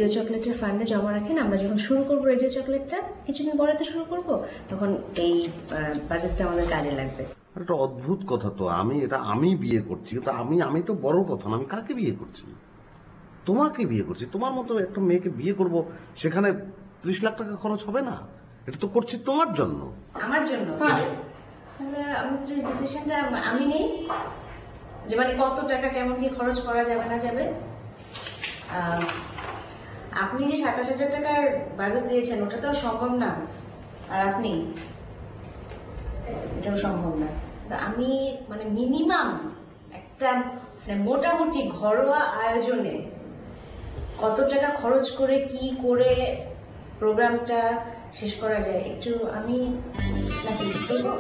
Radio চকলেটের ফান্ডে জমা রাখেন। আমরা যখন শুরু করব রেডিও চকলেটটা কিছুদিন পরে তো শুরু করব, তখন এই বাজেটটা আমাদের কাজে লাগবে। একটা অদ্ভুত কথা তো, আমি বিয়ে করছি, কিন্তু আমি তো বড় কথা না, আমি কাকে বিয়ে করছি? তোমাকে বিয়ে করছি। তোমার মতো একটা মেয়েকে বিয়ে করব, সেখানে 30 লাখ টাকা খরচ হবে না? এটা তো করছি তোমার জন্য। আমার জন্য? হ্যাঁ। তাহলে আমি প্লিজ ডিসিশনটা আমি নেই, যে মানে কত টাকা কেমন কি খরচ করা যাবে না যাবে। আপনি যে 27,000 টাকার বাজেট দিয়েছেন ওটা তো সম্ভব না, আর আপনি এটাও সম্ভব না। আমি মানে মিনিমাম একটা মানে মোটামুটি ঘরোয়া আয়োজনে কত টাকা খরচ করে কি করে প্রোগ্রামটা শেষ করা যায় একটু আমি নাকি বলবো।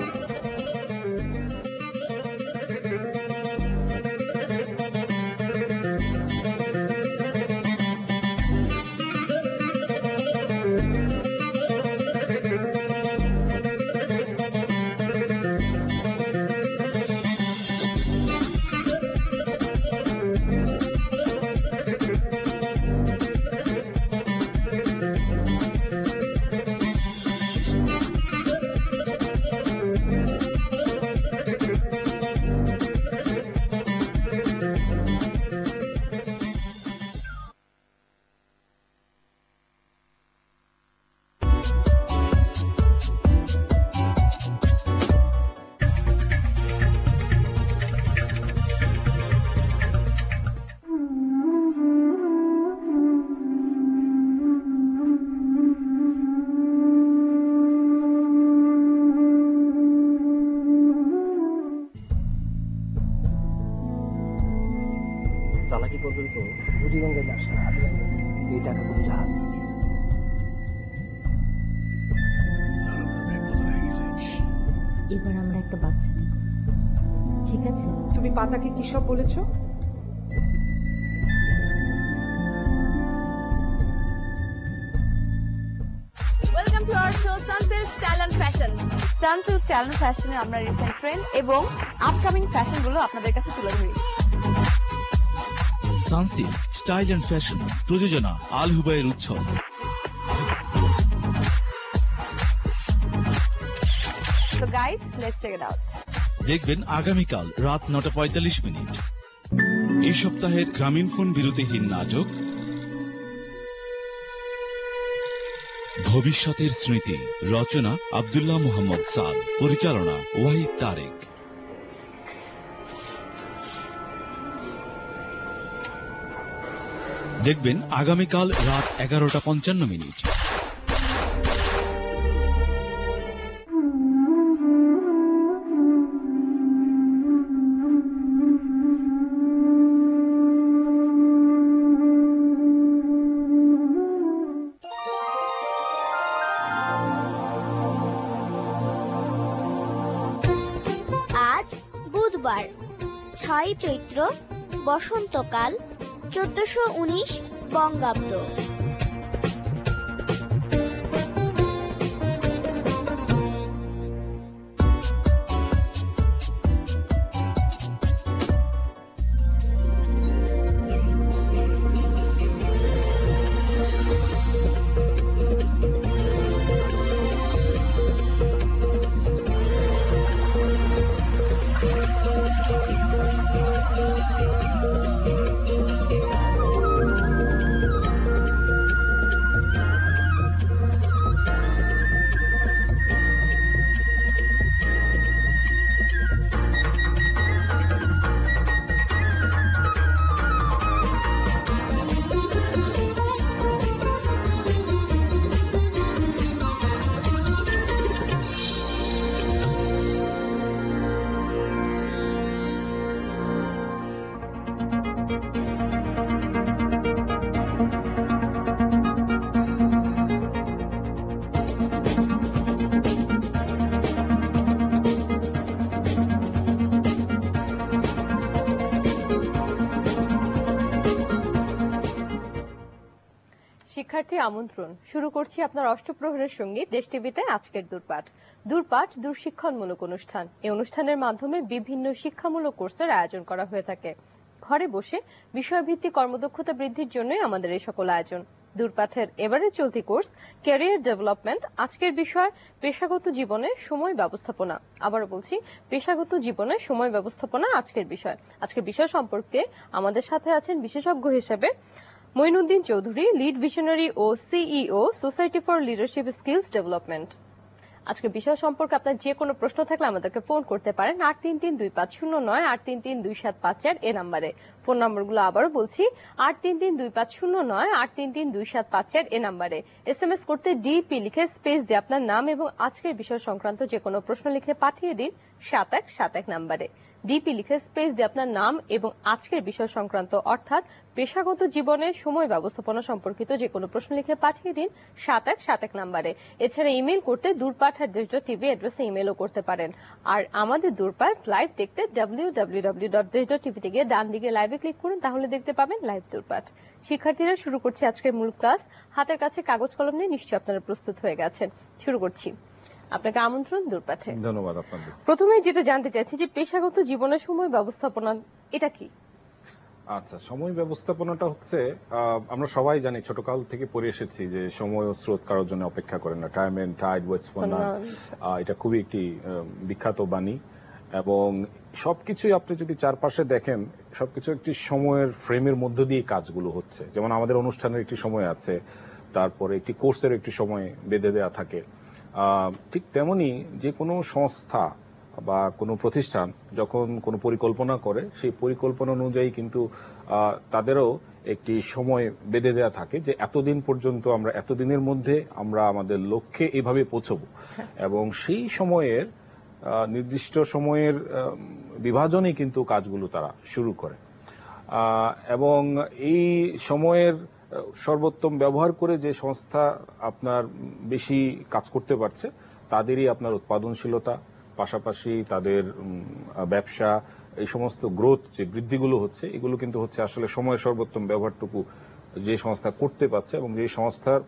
চালাকি করবেন তো বুঝিগঙ্গের ব্যবসা, এই টাকাগুলো যা এবার আমরা একটা বাচ্চা নেব, ঠিক আছে? তুমি পাতাকে কি সব বলেছো? Welcome to our show Sunsilk style and fashion. Sunsilk style and ফ্যাশনে আমরা রিসেন্ট ট্রেন্ড এবং আপকামিং ফ্যাশনগুলো আপনাদের কাছে তুলে ধরি। সানসিল্ক স্টাইল এন্ড ফ্যাশন, প্রযোজনা আল হুবাইয়ের উৎসব। So guys, let's check it out. দেখবেন আগামীকাল রাত 9:45। এই সপ্তাহের গ্রামীণ ফোন বিরতিহীন নাটক ভবিষ্যতের স্মৃতি, রচনা আব্দুল্লাহ মোহাম্মদ সাদ, পরিচালনা ওয়াহিদ তারেক। দেখবেন আগামীকাল রাত 11:55। আজ বুধবার 6 চৈত্র, বসন্তকাল, 1419 বঙ্গাব্দ। শিক্ষার্থী আমন্ত্রণ, শুরু করছি আপনার অষ্টপ্রহরের সঙ্গীত দেশ টিভিতে আজকের দূরপাঠ। দূরপাঠ দূরশিক্ষণমূলক অনুষ্ঠান। এই অনুষ্ঠানের মাধ্যমে বিভিন্ন শিক্ষামূলক কোর্সের আয়োজন করা হয়ে থাকে। ঘরে বসে বিষয়ভিত্তিক কর্মদক্ষতা বৃদ্ধির জন্য আমাদের এই সকল আয়োজন। দূরপাঠের এবারে চলতি কোর্স ক্যারিয়ার ডেভেলপমেন্ট। আজকের বিষয় পেশাগত জীবনে সময় ব্যবস্থাপনা। আবারও বলছি, পেশাগত জীবনে সময় ব্যবস্থাপনা আজকের বিষয়। আজকের বিষয় সম্পর্কে আমাদের সাথে আছেন বিশেষজ্ঞ হিসেবে মঈনুদ্দিন চৌধুরী, লিড ভিশনারি ও CEO, society for leadership skills development. আজকের বিষয় সম্পর্কে আপনার যে কোনো প্রশ্ন থাকলে আমাদেরকে ফোন করতে পারেন 833-2509, 833-2754 এ নাম্বারে। ফোন নম্বরগুলো আবারও বলছি, 833-2509, 833-2754 এ নাম্বারে। এসএমএস করতে ডিপি লিখে স্পেস দিয়ে আপনার নাম এবং আজকের বিষয় সংক্রান্ত যে কোনো প্রশ্ন লিখে পাঠিয়ে দিন 7171 নাম্বারে। ডিপি লিখে স্পেস দিয়ে আপনার নাম এবং আজকের বিষয় সংক্রান্ত অর্থাৎ পেশাগত জীবনে সময় ব্যবস্থাপনা সম্পর্কিত যে কোনো প্রশ্ন লিখে পাঠিয়ে দিন 7171 নাম্বারে। এছাড়া ইমেল করতে durpat@desh.tv অ্যাড্রেসে ইমেলও করতে পারেন। আর আমাদের দূরপাঠ লাইভ দেখতে www.desh.tv তে গিয়ে ডান দিকে লাইভে ক্লিক করুন, তাহলে দেখতে পাবেন লাইভ দূরপাঠ। শিক্ষার্থীরা শুরু করছে আজকের মূল ক্লাস। হাতের কাছে কাগজ কলম নিয়ে নিশ্চয়ই আপনারা প্রস্তুত হয়ে গেছেন। শুরু করছি। আপনাকে আমন্ত্রণ দূরপাঠে। ধন্যবাদ আপনাদের। প্রথমে যেটা জানতে চাইছি যে পেশাগত জীবনে সময় ব্যবস্থাপনা এটা কি? আচ্ছা, সময় ব্যবস্থাপনাটা হচ্ছে আমরা সবাই জানি, ছোটকাল থেকে পড়ে এসেছি যে সময় ও স্রোত কারোর জন্য অপেক্ষা করে না। Time and tide waits for none, এটা খুবই একটি বিখ্যাত বাণী। এবং সবকিছুই আপনি যদি চারপাশে দেখেন, সবকিছু একটি সময়ের ফ্রেমের মধ্য দিয়ে কাজগুলো হচ্ছে। যেমন আমাদের অনুষ্ঠানের একটি সময় আছে, তারপরে একটি কোর্সের একটি সময় বেঁধে দেওয়া থাকে। ঠিক তেমনি যে কোনো সংস্থা বা কোনো প্রতিষ্ঠান যখন কোনো পরিকল্পনা করে, সেই পরিকল্পনা অনুযায়ী কিন্তু তাদেরও একটি সময় বেঁধে দেওয়া থাকে যে এতদিন পর্যন্ত আমরা, এতদিনের মধ্যে আমরা আমাদের লক্ষ্যে এভাবে পৌঁছবো। এবং সেই সময়ের নির্দিষ্ট সময়ের বিভাজনেই কিন্তু কাজগুলো তারা শুরু করে। এবং এই সময়ের সর্বোত্তম ব্যবহার করে যে সংস্থা আপনার বেশি কাজ করতে পারছে, তাদেরই আপনার উৎপাদনশীলতা, পাশাপাশি তাদের ব্যবসা, এই সমস্ত গ্রোথ যে বৃদ্ধিগুলো হচ্ছে, এগুলো কিন্তু হচ্ছে আসলে সময়ের সর্বোত্তম ব্যবহারটুকু যে সংস্থা করতে পারছে এবং যে সংস্থার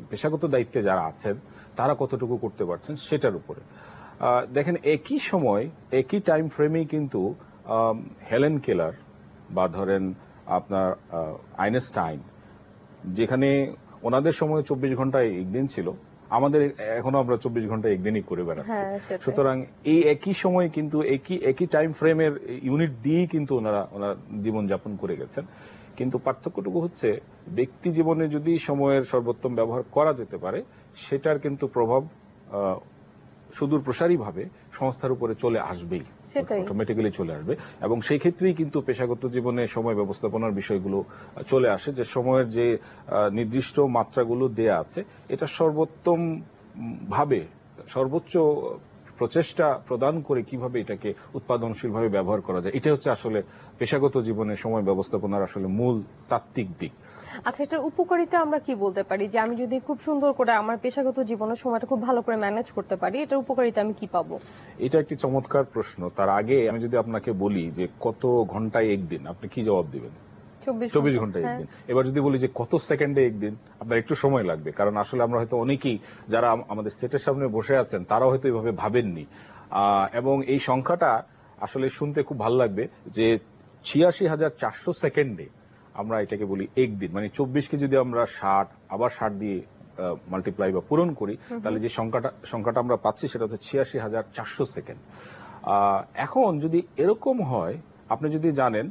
পেশাগত দায়িত্বে যারা আছেন তারা কতটুকু করতে পারছেন সেটার উপরে। দেখেন, একই সময় একই টাইম ফ্রেমেই কিন্তু হেলেন কেলার বা ধরেন আপনার আইনস্টাইন, যেখানে ওনাদের সময় 24 ঘন্টায় একদিন ছিল, আমাদের এখনো আমরা 24 ঘন্টায় একদিনই করে বেড়াচ্ছি। সুতরাং এই একই সময় কিন্তু একই টাইম ফ্রেমের ইউনিট দিয়েই কিন্তু ওনারা জীবনযাপন করে গেছেন। কিন্তু পার্থক্যটুকু হচ্ছে, ব্যক্তি জীবনে যদি সময়ের সর্বোত্তম ব্যবহার করা যেতে পারে, সেটার কিন্তু প্রভাব সুদূর প্রসারী ভাবে সংস্থার উপরে চলে আসবেই, অটোমেটিক্যালি চলে আসবে। এবং সেই ক্ষেত্রেই কিন্তু পেশাগত জীবনে সময় ব্যবস্থাপনার বিষয়গুলো চলে আসে, যে সময়ের যে নির্দিষ্ট মাত্রাগুলো দেয়া আছে, এটা সর্বোত্তম ভাবে সর্বোচ্চ প্রচেষ্টা প্রদান করে কিভাবে এটাকে উৎপাদনশীল ভাবে ব্যবহার করা যায়, এটা হচ্ছে আসলে পেশাগত জীবনে সময় ব্যবস্থাপনার আসলে মূল তাত্ত্বিক দিক। আচ্ছা, এটার উপকারিতা আমরা কি বলতে পারি যে আমি যদি খুব সুন্দর করে আমার পেশাগত জীবনের সময়টা খুব ভালো করে ম্যানেজ করতে পারি, এটার উপকারিতা আমি কি পাবো? এটা একটি চমৎকার প্রশ্ন। তার আগে আমি যদি আপনাকে বলি যে কত ঘন্টায় একদিন, আপনি কি জবাব দিবেন? 24 ঘন্টায় একদিন। এবার যদি বলি যে কত সেকেন্ডে একদিন, আপনার একটু সময় লাগবে, কারণ আসলে আমরা হয়তো অনেকেই যারা আমাদের সেটের সামনে বসে আছেন তারাও হয়তো এইভাবে ভাবেননি। এবং এই সংখ্যাটা আসলে শুনতে খুব ভালো লাগবে যে 86,400 সেকেন্ডে আমরা এটাকে বলি একদিন। মানে 24কে যদি আমরা 60 আবার 60 দিয়ে মাল্টিপ্লাই বা পূরণ করি, তাহলে যে সংখ্যাটা আমরা পাচ্ছি সেটা হচ্ছে 86,400 সেকেন্ড। এখন যদি এরকম হয়, আপনি যদি জানেন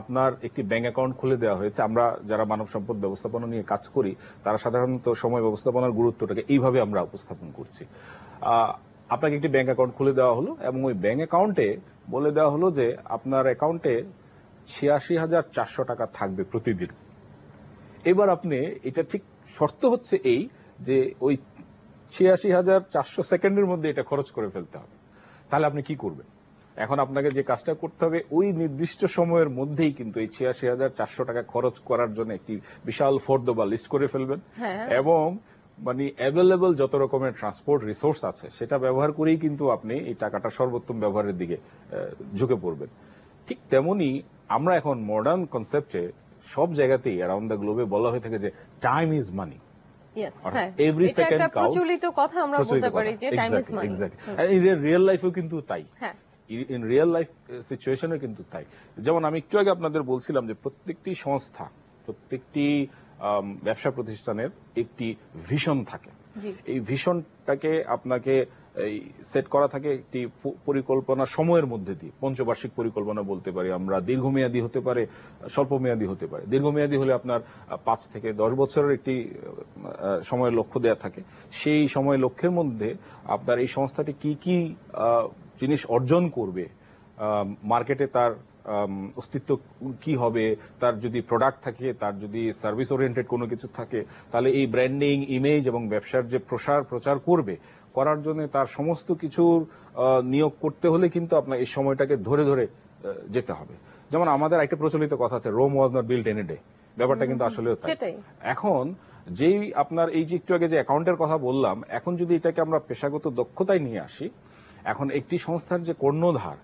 আপনার একটি ব্যাংক অ্যাকাউন্ট খুলে দেওয়া হয়েছে, আমরা যারা মানব সম্পদ ব্যবস্থাপনা নিয়ে কাজ করি তারা সাধারণত সময় ব্যবস্থাপনার গুরুত্বটাকে এইভাবে আমরা উপস্থাপন করছি। আপনাকে একটি ব্যাংক অ্যাকাউন্ট খুলে দেওয়া হলো এবং ওই ব্যাংক অ্যাকাউন্টে বলে দেওয়া হলো যে আপনার অ্যাকাউন্টে 86,400 টাকা থাকবে প্রতিদিন। এবার আপনি, এটা ঠিক শর্ত হচ্ছে এই যে ওই 86,400 সেকেন্ডের মধ্যে এটা খরচ করে ফেলতে হবে। তাহলে আপনি কি করবেন? এখন আপনাকে যে কাজটা করতে হবে, ওই নির্দিষ্ট সময়ের মধ্যেই কিন্তু এই 86,400 টাকা খরচ করার জন্য একটি বিশাল ফর্দ বা লিস্ট করে ফেলবেন এবং মানে অ্যাভেলেবল যত রকমের ট্রান্সপোর্ট রিসোর্স আছে সেটা ব্যবহার করেই কিন্তু আপনি এই টাকাটা সর্বোত্তম ব্যবহারের দিকে ঝুঁকে পড়বেন। ঠিক তেমনি আমরা এখন মডার্ন কনসেপ্টে সব জায়গাতেই অ্যারাউন্ড দ্য গ্লোবে বলা হয়ে থাকে যে time is money. Every second counts. প্রচলিত কথা আমরা বলতে পারি যে time is money. Exactly. Real লাইফেও কিন্তু তাই। ইন রিয়েল লাইফ সিচুয়েশনে কিন্তু তাই। যেমন আমি একটু আগে আপনাদের বলছিলাম যে প্রত্যেকটি সংস্থা, প্রত্যেকটি ব্যবসা প্রতিষ্ঠানের একটি ভিশন থাকে। জি। এই ভিশনটাকে আপনাকে সেট করা থাকে একটি পরিকল্পনা সময়ের মধ্যে দিয়ে, পঞ্চবার্ষিক পরিকল্পনা বলতে পারি আমরা, দীর্ঘমেয়াদী হতে পারে, স্বল্পমেয়াদী হতে পারে। দীর্ঘমেয়াদী হলে আপনার 5 থেকে 10 বছরের একটি সময়ের লক্ষ্য দেওয়া থাকে। সেই সময় লক্ষ্যের মধ্যে আপনার এই সংস্থাটি কি কি জিনিস অর্জন করবে, মার্কেটে তার অস্তিত্ব কি হবে, তার যদি প্রোডাক্ট থাকে, তার যদি সার্ভিস ওরিয়েন্টেড কোনো কিছু থাকে, তাহলে এই ব্র্যান্ডিং, ইমেজ এবং ব্যবসার যে প্রচার করবে, করার জন্য তার সমস্ত কিছুর নিয়োগ করতে হলে কিন্তু আপনার এই সময়টাকে ধরে ধরে যেতে হবে। যেমন আমাদের একটা প্রচলিত কথা আছে, Rome was not built in a day. ব্যাপারটা কিন্তু আসলে তাই। এখন যেই আপনার এই যে একটু আগে যে অ্যাকাউন্টের কথা বললাম, এখন যদি এটাকে আমরা পেশাগত দক্ষতায় নিয়ে আসি, এখন একটি সংস্থার যে কর্ণধার,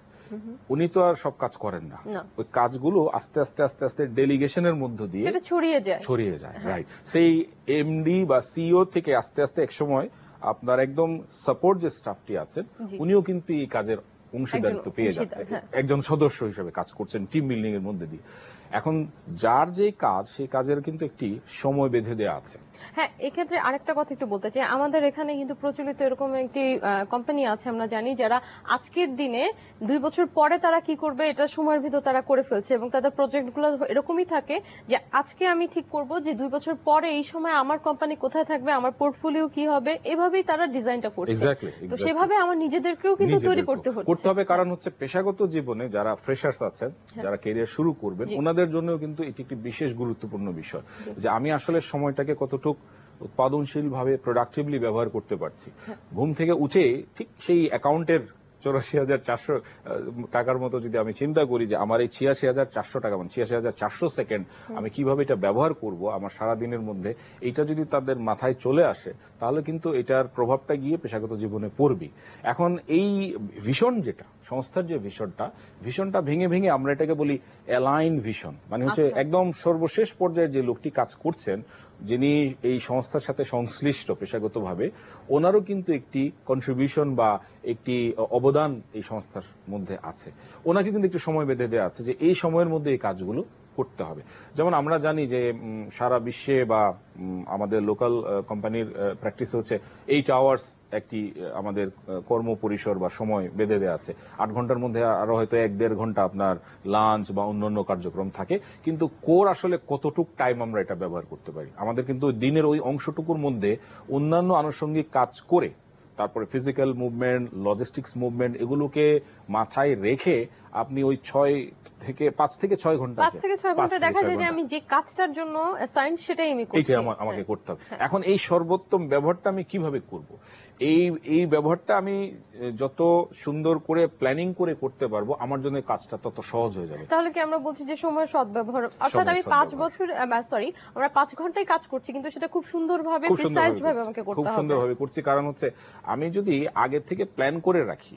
উনি তো আর সব কাজ করেন না। ওই কাজগুলো আস্তে আস্তে আস্তে আস্তে ডেলিগেশনের মধ্য দিয়ে ছড়িয়ে যায়। রাইট। সেই এমডি বা সিইও থেকে আস্তে আস্তে একসময় আপনার একদম সাপোর্ট যে স্টাফটি আছেন, উনিও কিন্তু এই কাজের অংশীদারিত্ব পেয়ে যাচ্ছে, একজন সদস্য হিসেবে কাজ করছেন টিম বিল্ডিং এর মধ্যে দিয়ে। এখন যার যে কাজ, সেই কাজের কিন্তু একটি সময় বেঁধে দেওয়া আছে। হ্যাঁ, এক্ষেত্রে আরেকটা কথা একটু বলতে চাই, আমাদের এখানে কিন্তু প্রচলিত এরকম একটি কোম্পানি আছে, আমরা জানি, যারা আজকের দিনে 2 বছর পরে তারা কি করবে এটা সময়ের ভিতর তারা করে ফেলছে, এবং তাদের প্রজেক্টগুলো এরকমই থাকে যে আজকে আমি ঠিক করব যে 2 বছর পরে এই সময় আমার কোম্পানি কোথায় থাকবে, আমার পোর্টফোলিও কি হবে, এভাবেই তারা ডিজাইনটা করছে। তো সেভাবে আমার নিজেদেরকেও কিন্তু তৈরি করতে হবে। কারণ হচ্ছে পেশাগত জীবনে যারা ফ্রেশার্স আছেন, যারা ক্যারিয়ার শুরু করবেন, ওনাদের জন্য কিন্তু এটি একটি বিশেষ গুরুত্বপূর্ণ বিষয় যে আমি আসলে সময়টাকে কতটুকু উৎপাদনশীল ভাবে প্রোডাক্টিভলি ব্যবহার করতে পারছি। ঘুম থেকে উঠে ঠিক সেই অ্যাকাউন্টের 84,400 টাকার মতো যদি আমি চিন্তা করি যে আমার এই 86,400 টাকা, মানে 86,400 সেকেন্ড আমি কিভাবে এটা ব্যবহার করব আমার সারা দিনের মধ্যে, এটা যদি তাদের মাথায় চলে আসে, তাহলে কিন্তু এটার প্রভাবটা গিয়ে পেশাগত জীবনে পড়বে। এখন এই ভিশন, যেটা সংস্থার যে ভিশনটা ভেঙে ভেঙে আমরা এটাকে বলি অ্যালাইন ভিশন, মানে হচ্ছে একদম সর্বশেষ পর্যায়ে যে লোকটি কাজ করছেন, যিনি এই সংস্থার সাথে সংশ্লিষ্ট পেশাগতভাবে, ওনারও কিন্তু একটি কন্ট্রিবিউশন বা একটি অবদান এই সংস্থার মধ্যে আছে। ওনাকে কিন্তু একটু সময় বেঁধে দেওয়া আছে যে এই সময়ের মধ্যে এই কাজগুলো করতে হবে। যেমন আমরা জানি যে সারা বিশ্বে বা আমাদের লোকাল কোম্পানির প্র্যাকটিস হচ্ছে 8 আওয়ার্স একটি আমাদের কর্ম পরিসর বা সময় বেঁধে দেওয়া আছে। 8 ঘন্টার মধ্যে আরো হয়তো 1-1.5 ঘন্টা আপনার লাঞ্চ বা অন্যান্য কার্যক্রম থাকে, কিন্তু কোর আসলে কতটুক টাইম আমরা এটা ব্যবহার করতে পারি। আমাদের কিন্তু দিনের ওই অংশটুকুর মধ্যে অন্যান্য আনুষঙ্গিক কাজ করে, তারপরে ফিজিক্যাল মুভমেন্ট, লজিস্টিক্স মুভমেন্ট, এগুলোকে মাথায় রেখে আপনি ওই 5 থেকে 6 ঘন্টা দেখা যায় যে আমি যে কাজটার জন্য অ্যাসাইন সেটাই আমি করছি, এইটা আমাকে করতে হবে। এখন এই সর্বোত্তম ব্যবহারটা আমি কিভাবে করব? এই ব্যবহারটা আমি যত সুন্দর করে প্ল্যানিং করে করতে পারবো, আমার জন্য কাজটা তত সহজ হয়ে যাবে। তাহলে কি আমরা বলছি যে সময় সদ্ব্যবহার, অর্থাৎ আমি 5 ঘন্টায় কাজ করছি, কিন্তু সেটা খুব সুন্দরভাবে, প্রিসাইজ ভাবে আমাকে করতে হবে। খুব সুন্দরভাবে করছি, কারণ হচ্ছে আমি যদি আগে থেকে প্ল্যান করে রাখি।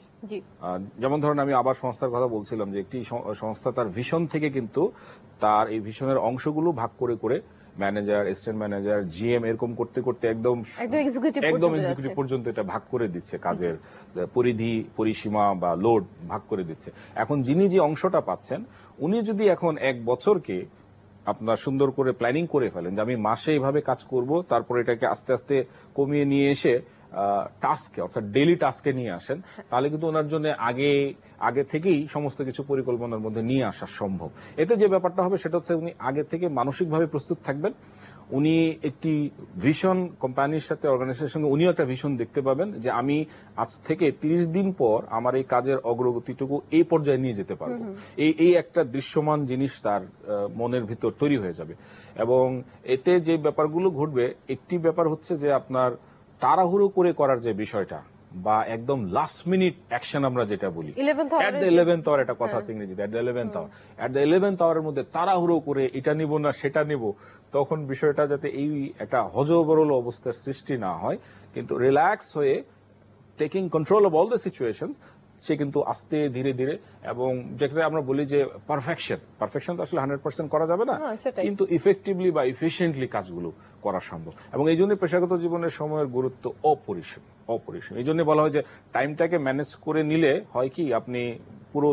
যেমন ধরুন আমি আবার সংস্থার কথা বলছিলাম যে একটি সংস্থা তার ভিশন থেকে কিন্তু তার এই ভিশনের অংশগুলো ভাগ করে করে ম্যানেজার, অ্যাসিস্ট্যান্ট ম্যানেজার, জিএম এরকম করতে করতে একদম এক্সিকিউটিভ পর্যন্ত এটা ভাগ করে দিচ্ছে, কাজের পরিধি, পরিসীমা বা লোড ভাগ করে দিচ্ছে। এখন যিনি যে অংশটা পাচ্ছেন, উনি যদি এখন 1 বছরকে আপনার সুন্দর করে প্ল্যানিং করে ফেলেন যে আমি মাসে এইভাবে কাজ করব, তারপর এটাকে আস্তে আস্তে কমিয়ে নিয়ে এসে টাস্কে, অর্থাৎ ডেইলি টাস্কে নিয়ে আসেন, তাহলে কিন্তু ওনার জন্য আগে থেকেই সমস্ত কিছু পরিকল্পনার মধ্যে নিয়ে আসা সম্ভব। এতে যে ব্যাপারটা হবে সেটা হচ্ছে উনি আগে থেকে মানসিকভাবে প্রস্তুত থাকবেন। উনি একটি ভিশন, কোম্পানির সাথে, অর্গানাইজেশনের সঙ্গে উনিও একটা ভিশন দেখতে পাবেন যে আমি আজ থেকে 30 দিন পর আমার এই কাজের অগ্রগতিটুকু এই পর্যায়ে নিয়ে যেতে পারবো। এই একটা দৃশ্যমান জিনিস তার মনের ভিতর তৈরি হয়ে যাবে। এবং এতে যে ব্যাপারগুলো ঘটবে, একটি ব্যাপার হচ্ছে যে আপনার তাড়াহুড়ো করে করার যে বিষয়টা, বা একদম লাস্ট মিনিট অ্যাকশন আমরা যেটা বলি, এট দ্য 11th আওয়ার, একটা কথা আছে ইংরেজিতে, at the 11th hour, at the 11th আওয়ারের মধ্যে তাড়াহুড়ো করে এটা নিব না সেটা নিব, তখন বিষয়টা যাতে এই একটা হজবরল অবস্থার সৃষ্টি না হয়, কিন্তু রিল্যাক্স হয়ে taking control of all the situations, সে কিন্তু আস্তে ধীরে ধীরে, এবং যেটা আমরা বলি যে পারফেকশন তো আসলে 100% করা যাবে না, কিন্তু ইফেক্টিভলি বা এফিশিয়েন্টলি কাজগুলো করা সম্ভব। এবং এই জন্য পেশাগত জীবনের সময়ের গুরুত্ব অপরিসীম। এই জন্য বলা হয় যে টাইমটাকে ম্যানেজ করে নিলে হয় কি, আপনি পুরো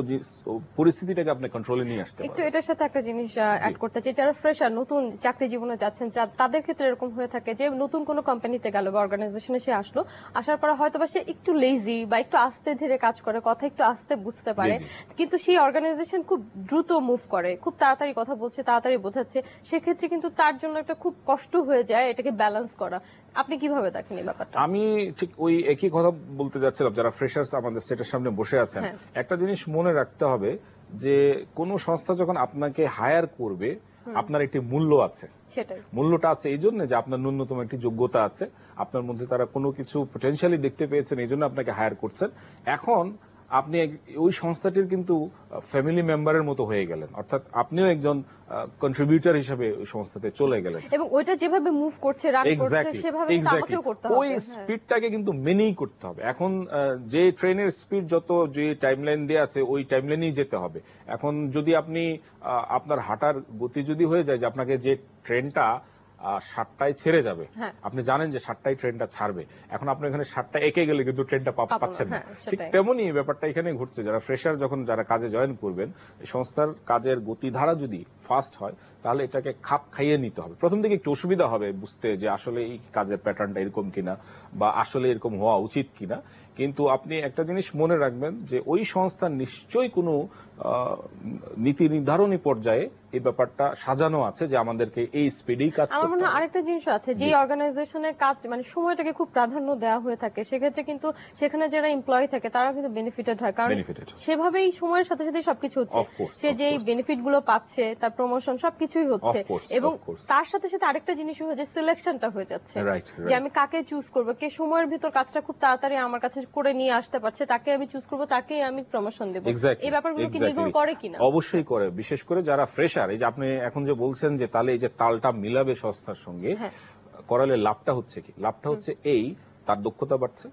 পরিস্থিতিটাকে আপনি কন্ট্রোলে নিয়ে আসতে একটু পারবেন। এটার সাথে একটা জিনিস অ্যাড করতে চাই, যারা ফ্রেশার নতুন চাকরি জীবনে যাচ্ছেন তাদের ক্ষেত্রে এরকম হয়ে থাকে যে নতুন কোনো কোম্পানিতে গেল বা অর্গানাইজেশনে সে আসলো, আসার পর হয়তো বা সে একটু লেজি বা একটু আস্তে ধীরে কাজ করে, কথা একটু আস্তে বুঝতে পারে, কিন্তু সেই অর্গানাইজেশন খুব দ্রুত মুভ করে, খুব তাড়াতাড়ি কথা বলছে, তাড়াতাড়ি বোঝাচ্ছে, সেক্ষেত্রে কিন্তু তার জন্য একটা খুব কষ্ট হয়ে যায় এটাকে ব্যালেন্স করা। আপনি কিভাবে দেখেন এই ব্যাপারটা? আমি ঠিক ওই একই কথা বলতে যাচ্ছিলাম, যারা ফ্রেশার্স আমাদের সেটের সামনে বসে আছেন, একটা জিনিস মনে রাখতে হবে যে কোন সংস্থা যখন আপনাকে হায়ার করবে আপনার একটি মূল্য আছে। সেটাই মূল্যটা আছে এই জন্য যে আপনার ন্যূনতম একটি যোগ্যতা আছে, আপনার মধ্যে তারা কোনো কিছু পটেনশিয়ালি দেখতে পেয়েছেন, এই জন্য আপনাকে হায়ার করছেন। এখন আপনি ওই সংস্থাটির কিন্তু ফ্যামিলি মেম্বারের মতো হয়ে গেলেন, অর্থাৎ আপনিও একজন কন্ট্রিবিউটর হিসেবে ওই সংস্থাতে চলে গেলেন। এবং ওইটা যেভাবে মুভ করছে, রান করছে, সেভাবে আমাকেও করতে হবে। ওই স্পিডটাকে কিন্তু মেনেই করতে হবে। এখন যে ট্রেনের স্পিড যত, যে টাইমলাইন দেয়া আছে ওই টাইমলাইনেই যেতে হবে। এখন যদি আপনি আপনার হাঁটার গতি যদি হয়ে যায় যে আপনাকে যে ট্রেনটা 7টায় ছেড়ে যাবে, আপনি জানেন যে 7টায় ট্রেনটা ছাড়বে, এখন আপনি এখানে 7টা একে গেলে কিন্তু ট্রেনটা পাচ্ছেন না। ঠিক তেমনই ব্যাপারটা এখানে ঘটছে। যারা ফ্রেশার যখন যারা কাজে জয়েন করবেন, এই সংস্থার কাজের গতিধারা যদি ফাস্ট হয় তাহলে এটাকে খাপ খাইয়ে নিতে হবে। প্রথম দিকে একটু অসুবিধা হবে বুঝতে যে আসলে এই কাজের প্যাটার্নটা এরকম কিনা বা আসলে এরকম হওয়া উচিত কিনা, কিন্তু আপনি একটা জিনিস মনে রাখবেন যে ওই সংস্থার নিশ্চয়ই কোনো নীতি নির্ধারণী পর্যায়ে এই ব্যাপারটা সাজানো আছে যে আমাদেরকে এই স্পিডেই কাজ করতে হবে। আমার মনে হয় আরেকটা জিনিস আছে, যে অর্গানাইজেশনের কাজ মানে সময়টাকে খুব প্রাধান্য দেওয়া হয়ে থাকে, সেক্ষেত্রে কিন্তু সেখানে যারা এমপ্লয়ি থাকে তারা কিন্তু বেনিফিটেড হয়, কারণ সেভাবেই সময়ের সাথে সাথে সবকিছু হচ্ছে, সে যে বেনিফিট গুলো পাচ্ছে, তার প্রমোশন সবকিছুই হচ্ছে, এবং তার সাথে সাথে আরেকটা জিনিস হয়ে যায়, সিলেকশনটা হয়ে যাচ্ছে যে আমি কাকে চুজ করবো, কে সময়ের ভিতর কাজটা খুব তাড়াতাড়ি আমার কাছে করে নিয়ে আসতে পারছে, তাকে আমি চুজ করবো, তাকেই আমি প্রমোশন দেবো। এই ব্যাপারগুলো কি নির্ভর করে কিনা? অবশ্যই করে, বিশেষ করে যারা ফ্রেশার। এই যে আপনি এখন যে বলছেন যে তাহলে এই যে তালটা মিলাবে সংস্থার সঙ্গে, করালে লাভটা হচ্ছে কি? লাভটা হচ্ছে এই, তার দক্ষতা বাড়ছে,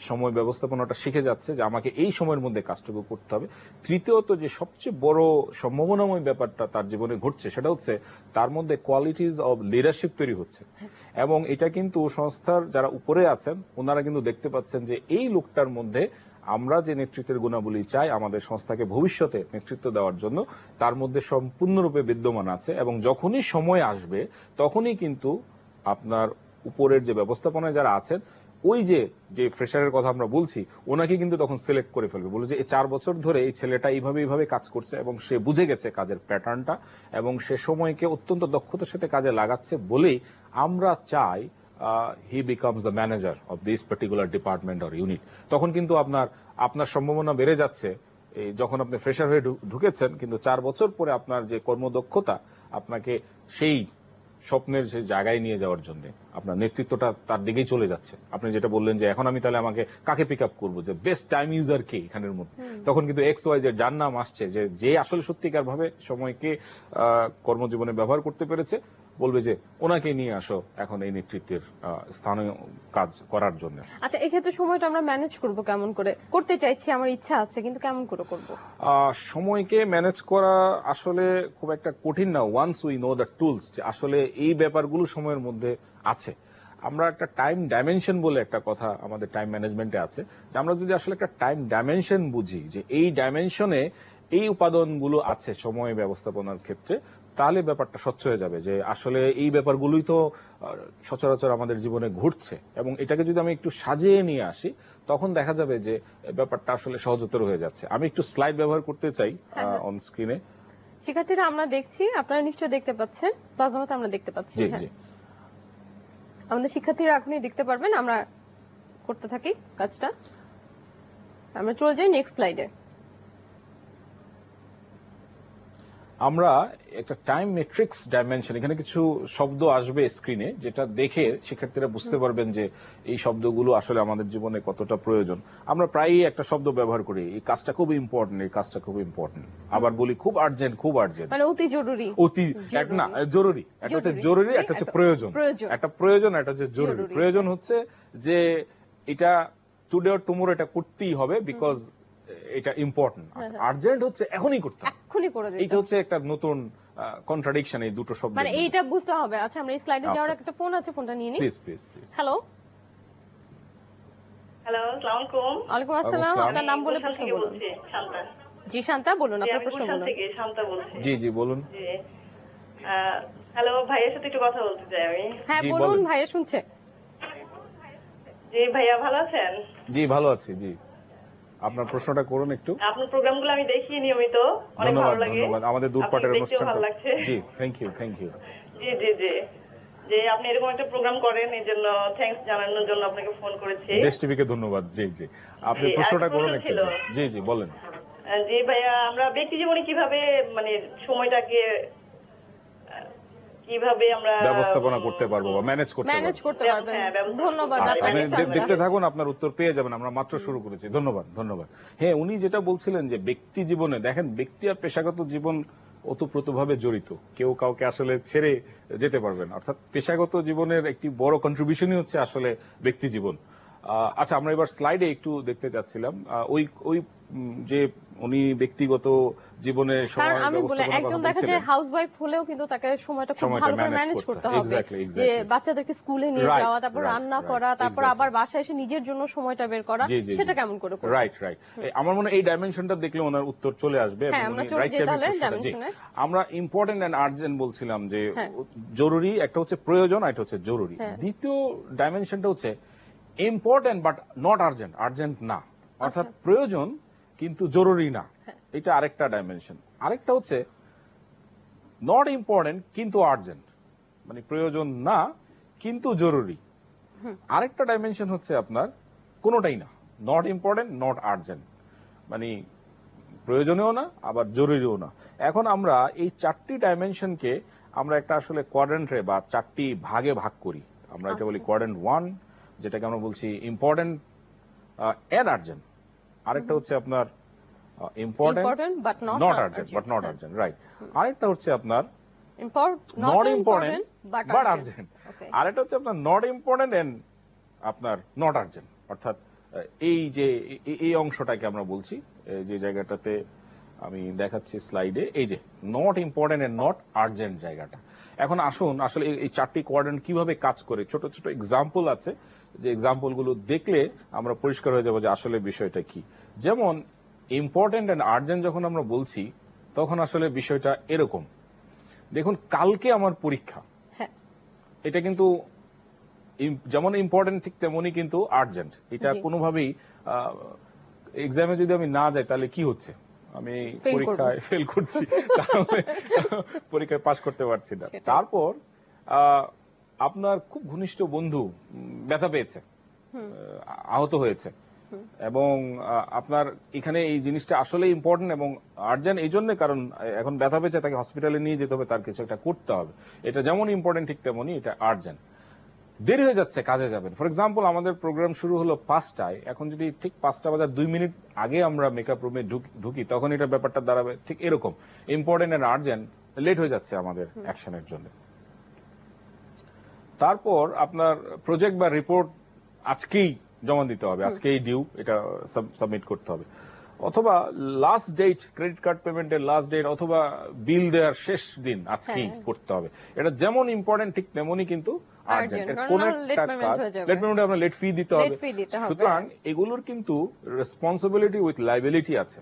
সময় ব্যবস্থাপনাটা শিখে যাচ্ছে যে আমাকে এই সময়ের মধ্যে কাজটুকু করতে হবে। তৃতীয়ত যে সবচেয়ে বড় সম্ভাবনাময় ব্যাপারটা তার জীবনে ঘটছে সেটা হচ্ছে তার মধ্যে কোয়ালিটিজ অব লিডারশিপ তৈরি হচ্ছে, এবং এটা কিন্তু সংস্থার যারা উপরে আছেন ওনারা কিন্তু দেখতে পাচ্ছেন যে এই লোকটার মধ্যে আমরা যে নেতৃত্বের গুণাবলী চাই আমাদের সংস্থাকে ভবিষ্যতে নেতৃত্ব দেওয়ার জন্য তার মধ্যে সম্পূর্ণরূপে বিদ্যমান আছে, এবং যখনই সময় আসবে তখনই কিন্তু আপনার উপরের যে ব্যবস্থাপনায় যারা আছেন ওই যে ফ্রেশারের কথা আমরা বলছি ওনাকে কিন্তু তখন সিলেক্ট করে ফেলবে, বলে যে 4 বছর ধরে এই ছেলেটা এইভাবে কাজ করছে এবং সে বুঝে গেছে কাজের প্যাটার্নটা এবং সে সময়কে অত্যন্ত দক্ষতার সাথে কাজে লাগাচ্ছে বলেই আমরা চাই he becomes the manager of this particular department or unit। তখন কিন্তু আপনার সম্ভাবনা বেড়ে যাচ্ছে যখন আপনি ফ্রেশার হয়ে ঢুকেছেন, কিন্তু 4 বছর পরে আপনার যে কর্মদক্ষতা আপনাকে সেই স্বপ্নের সেই জায়গায় নিয়ে যাওয়ার জন্য আপনার নেতৃত্বটা তার দিকেই চলে যাচ্ছে। আপনি যেটা বললেন যে এখন আমি তাহলে আমাকে কাকে পিক আপ করবো, যে বেস্ট টাইম ইউজার কে এখানের মধ্যে, তখন কিন্তু XY যার নাম আসছে যে আসলে সত্যিকার ভাবে সময়কে কর্মজীবনে ব্যবহার করতে পেরেছে, বলবে যে ওনাকে নিয়ে আসো এখন এই নেতৃত্বের স্থানীয় কাজ করার জন্য। আচ্ছা, এই ক্ষেত্রে সময়টা আমরা ম্যানেজ করব কেমন করে? করতে চাইছি, আমার ইচ্ছা আছে, কিন্তু কেমন করে করব? সময়কে ম্যানেজ করা আসলে খুব একটা কঠিন না, once we know the tools, যে আসলে এই ব্যাপারগুলো সময়ের মধ্যে আছে। আমরা একটা টাইম ডাইমেনশন বলে একটা কথা আমাদের টাইম ম্যানেজমেন্টে আছে, যে আমরা যদি আসলে একটা টাইম ডাইমেনশন বুঝি যে এই ডাইমেনশনে এই উপাদানগুলো আছে সময় ব্যবস্থাপনার ক্ষেত্রে, তাহলে ব্যাপারটা স্বচ্ছ হয়ে যাবে যে আসলে এই ব্যাপারগুলোই তো সচরাচর আমাদের জীবনে ঘটছে, এবং এটাকে যদি আমি একটু সাজিয়ে নিয়ে আসি তখন দেখা যাবে যে ব্যাপারটা আসলে সহজতর হয়ে যাচ্ছে। আমি একটু স্লাইড ব্যবহার করতে চাই অন স্ক্রিনে। শিক্ষার্থীরা আমরা দেখছি, আপনারা নিশ্চয়ই দেখতে পাচ্ছেন, প্লাজমাতে আমরা দেখতে পাচ্ছি। আমাদের শিক্ষার্থীরা এখনই দেখতে পারবেন, আমরা করতে থাকি কাজটা। আমরা চলে যাই নেক্সট স্লাইডে। আমরা একটা টাইম ম্যাট্রিক্স ডাইমেনশন, এখানে কিছু শব্দ আসবে স্ক্রিনে, যেটা দেখে শিক্ষার্থীরা বুঝতে পারবেন যে এই শব্দগুলো আসলে আমাদের জীবনে কতটা প্রয়োজন। আমরা প্রায়ই একটা শব্দ ব্যবহার করি, এই কাজটা খুব ইম্পর্টেন্ট, এই কাজটা খুব ইম্পর্টেন্ট, আবার বলি খুব আর্জেন্ট, খুব আর্জেন্ট, মানে অতি জরুরি। অতি না, জরুরি, একটা হচ্ছে জরুরি, একটা হচ্ছে প্রয়োজন। একটা প্রয়োজন, একটা হচ্ছে জরুরি। প্রয়োজন হচ্ছে যে এটা টুডে অর টুমরো এটা করতেই হবে বিকজ এটা ইম্পর্টেন্ট। আর্জেন্ট হচ্ছে এখনই করতে হবে, এখনই করে দিতে। এটা হচ্ছে একটা নতুন কন্ট্রাডিকশন এই দুটো শব্দ, মানে এইটা বুঝতে হবে। আচ্ছা, আমরা এই স্লাইডে যাওয়ার একটা ফোন আছে, ফোনটা নিয়ে নিই প্লিজ প্লিজ। হ্যালো হ্যালো, আসসালামু আলাইকুম। ওয়ালাইকুম আসসালাম, আপনার নাম বলে প্রশ্ন করুন। শান্তা। জি শান্তা, বলুন আপনার আমি প্রশ্ন গুলশান বলুন। থেকে শান্তা বলছি। জি জি বলুন। হ্যালো, ভাইয়ের সাথে একটু কথা বলতে চাই আমি। হ্যাঁ জি, বলুন, বলেন। ভাইয়া শুনছে। জি ভাইয়া, ভালো আছেন? জি ভালো আছি। জি, আপনার প্রশ্নটা করুন একটু। আপনার প্রোগ্রামগুলো আমি দেখি নিয়মিত, অনেক ধন্যবাদ ভালো লাগে। ধন্যবাদ, আমাদের আপনি দূরপাটের দেখতেও অনুষ্ঠানটা। ভালো লাগছে। জি থ্যাংক ইউ থ্যাংক ইউ। জি জি জি, যে আপনি এরকম একটা প্রোগ্রাম করেন, এই জন্য থ্যাঙ্কস জানানোর জন্য আপনাকে ফোন করেছি। দেশ টিভিকে ধন্যবাদ। জি জি, আপনি জি, প্রশ্নটা আরেকটা করুন প্রশ্ন একটু। ছিল। জি জি বলেন। জি ভাইয়া, আমরা ব্যক্তি জীবনে কিভাবে মানে সময়টাকে কিভাবে আমরা ব্যবস্থাপনা করতে পারবো বা ম্যানেজ করতে ম্যানেজ পারবো। করতে পারবেন। হ্যাঁ, ব্যবস্থা ধন্যবাদ করতে আচ্ছা, আপনি আপনাকে শান্তা। দেখতে থাকুন, আপনার উত্তর পেয়ে যাবেন, আমরা মাত্র শুরু করেছি। ধন্যবাদ ধন্যবাদ। হ্যাঁ, উনি যেটা বলছিলেন যে ব্যক্তি জীবনে দেখেন, ব্যক্তি আর পেশাগত জীবন ওতপ্রোতভাবে জড়িত, কেউ কাউকে আসলে ছেড়ে যেতে পারবে না। অর্থাৎ পেশাগত জীবনের একটি বড় কন্ট্রিবিউশনই হচ্ছে আসলে ব্যক্তি জীবন। আচ্ছা, আমরা এবার স্লাইডে একটু দেখতে চাচ্ছিলাম ওই ওই যে উনি ব্যক্তিগত জীবনে কারণ সময় আমি বলে ব্যবস্থাপনার একজন কথা দেখা যায় বলছিলেন। হাউসওয়াইফ হলেও কিন্তু তাকে সময়টা খুব সময়টা ভালো করে manage ম্যানেজ করতে করতে হয়। হবে। Exactly, যে exactly. বাচ্চাদেরকে স্কুলে নিয়ে Right, যাওয়া, তারপর right, রান্না right, করা, তারপর exactly. আবার বাসায় এসে নিজের জন্য সময়টা বের করা, জি, জি, সেটা জি। কেমন করে করবে? রাইট রাইট, আমার মনে হয় এই ডাইমেনশনটা দেখলে ওনার উত্তর চলে আসবে। হ্যাঁ, এবং আমরা উনি চলে right যাই time এ তাহলে প্রশ্নটা- জি। ডাইমেনশনে। আমরা ইম্পর্টেন্ট এন্ড আর্জেন্ট বলছিলাম যে হ্যাঁ। জরুরি, একটা হচ্ছে প্রয়োজন, আর একটা হচ্ছে জরুরি। হ্যাঁ। দ্বিতীয় ডাইমেনশনটা হচ্ছে important but not urgent, urgent না, অর্থাৎ আচ্ছা। প্রয়োজন কিন্তু জরুরি না। হ্যাঁ। এটা আরেকটা ডাইমেনশন। আরেকটা হচ্ছে নট ইম্পর্টেন্ট কিন্তু আর্জেন্ট, মানে প্রয়োজন না কিন্তু জরুরি। আরেকটা ডাইমেনশন হচ্ছে আপনার কোনোটাই না, নট ইম্পর্টেন্ট নট আর্জেন্ট, মানে প্রয়োজনীয় না আবার জরুরিও না। এখন আমরা এই চারটি ডাইমেনশনকে আমরা একটা আসলে কোয়াড্রেন্টে বা চারটি ভাগে ভাগ করি। আমরা এটা বলি কোয়াড্রেন্ট 1, যেটাকে আমরা বলছি ইম্পর্টেন্ট এন্ড আর্জেন্ট। আরেকটা হচ্ছে আপনার important but not urgent but not urgent, right. আরেকটা হচ্ছে আপনার নট ইম্পর্টেন্ট বাট আর্জেন্ট। আরেকটা হচ্ছে আপনার নট ইম্পর্টেন্ট এন্ড আপনার নট আর্জেন্ট। অর্থাৎ এই যে এই অংশটাকে আমরা বলছি, যে জায়গাটাতে আমি দেখাচ্ছি স্লাইডে, এই যে not important and not urgent জায়গাটা। এখন আসুন আসলে এই চারটি কোয়াড্রেন্ট কিভাবে কাজ করে, ছোট ছোট এক্সাম্পল আছে, যে এক্সাম্পল গুলো দেখলে আমরা পরিষ্কার হয়ে যাবো যে আসলে বিষয়টা কি। যেমন ইম্পর্টেন্ট এন্ড আর্জেন্ট যখন আমরা বলছি, তখন আসলে বিষয়টা এরকম। দেখুন, কালকে আমার পরীক্ষা, হ্যাঁ। এটা কিন্তু যেমন ইম্পর্টেন্ট ঠিক তেমনই কিন্তু আর্জেন্ট। এটা জি। কোনোভাবেই এক্সামে যদি আমি না যাই তাহলে কি হচ্ছে, আমি Fail পরীক্ষায় ফেল করছি, তাহলে পরীক্ষায় পাশ করতে পারছি না। সেটাই। তারপর আপনার খুব ঘনিষ্ঠ বন্ধু ব্যথা পেয়েছে, আহত হয়েছে, এবং আপনার এখানে এই জিনিসটা আসলে ইম্পর্টেন্ট এবং আর্জেন্ট এই জন্য, কারণ এখন ব্যথা পেয়েছে, তাকে হসপিটালে নিয়ে যেতে হবে, তার কিছু একটা করতে হবে। এটা যেমন ইম্পর্টেন্ট ঠিক তেমনই এটা আর্জেন্ট। দেরি হয়ে যাচ্ছে, কাজে যাবেন। ফর এক্সাম্পল, আমাদের প্রোগ্রাম শুরু হলো 5টায়, এখন যদি ঠিক 5টা বাজার 2 মিনিট আগে আমরা মেকআপ রুমে ঢুকি, তখন এটা ব্যাপারটা দাঁড়াবে ঠিক এরকম, ইম্পর্টেন্ট এন্ড আর্জেন্ট, লেট হয়ে যাচ্ছে আমাদের অ্যাকশনের জন্য। তারপর আপনার প্রজেক্ট বা রিপোর্ট আজকেই জমা দিতে হবে, আজকেই ডিউ, এটা সাবমিট করতে হবে, অথবা লাস্ট ডেট, ক্রেডিট কার্ড পেমেন্টের লাস্ট ডেট, অথবা বিল দেওয়ার শেষ দিন আজকেই করতে হবে। এটা যেমন ইম্পর্টেন্ট ঠিক তেমনই কিন্তু আর্জেন্ট। কোন একটা কাজ লেট পেমেন্টে আপনার লেট ফি দিতে হবে। সুতরাং এগুলোর কিন্তু রেসপন্সিবিলিটি উইথ লাইবিলিটি আছে,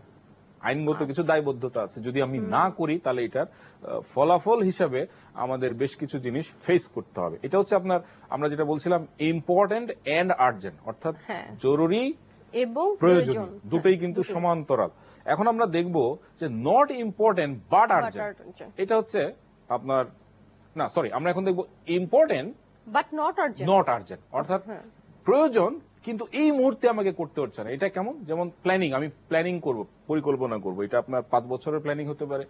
আইনগত কিছু দায়বদ্ধতা আছে। যদি আমি না করি তাহলে এটার ফলাফল হিসাবে আমাদের বেশ কিছু জিনিস ফেস করতে হবে। এটা হচ্ছে আপনার, আমরা যেটা বলছিলাম ইম্পর্টেন্ট এন্ড আর্জেন্ট, অর্থাৎ জরুরি এবং প্রয়োজনীয়, দুটোই কিন্তু সমান্তরাল। এখন আমরা দেখব যে নট ইম্পর্টেন্ট বাট আর্জেন্ট, এটা হচ্ছে আপনার, না সরি, আমরা এখন দেখব ইম্পর্টেন্ট বাট নট আর্জেন্ট, অর্থাৎ প্রয়োজন কিন্তু এই মুহূর্তে আমাকে করতে হচ্ছে না। এটা কেমন, যেমন প্ল্যানিং, আমি প্ল্যানিং করব, পরিকল্পনা করব, এটা আপনার 5 বছরের প্ল্যানিং হতে পারে,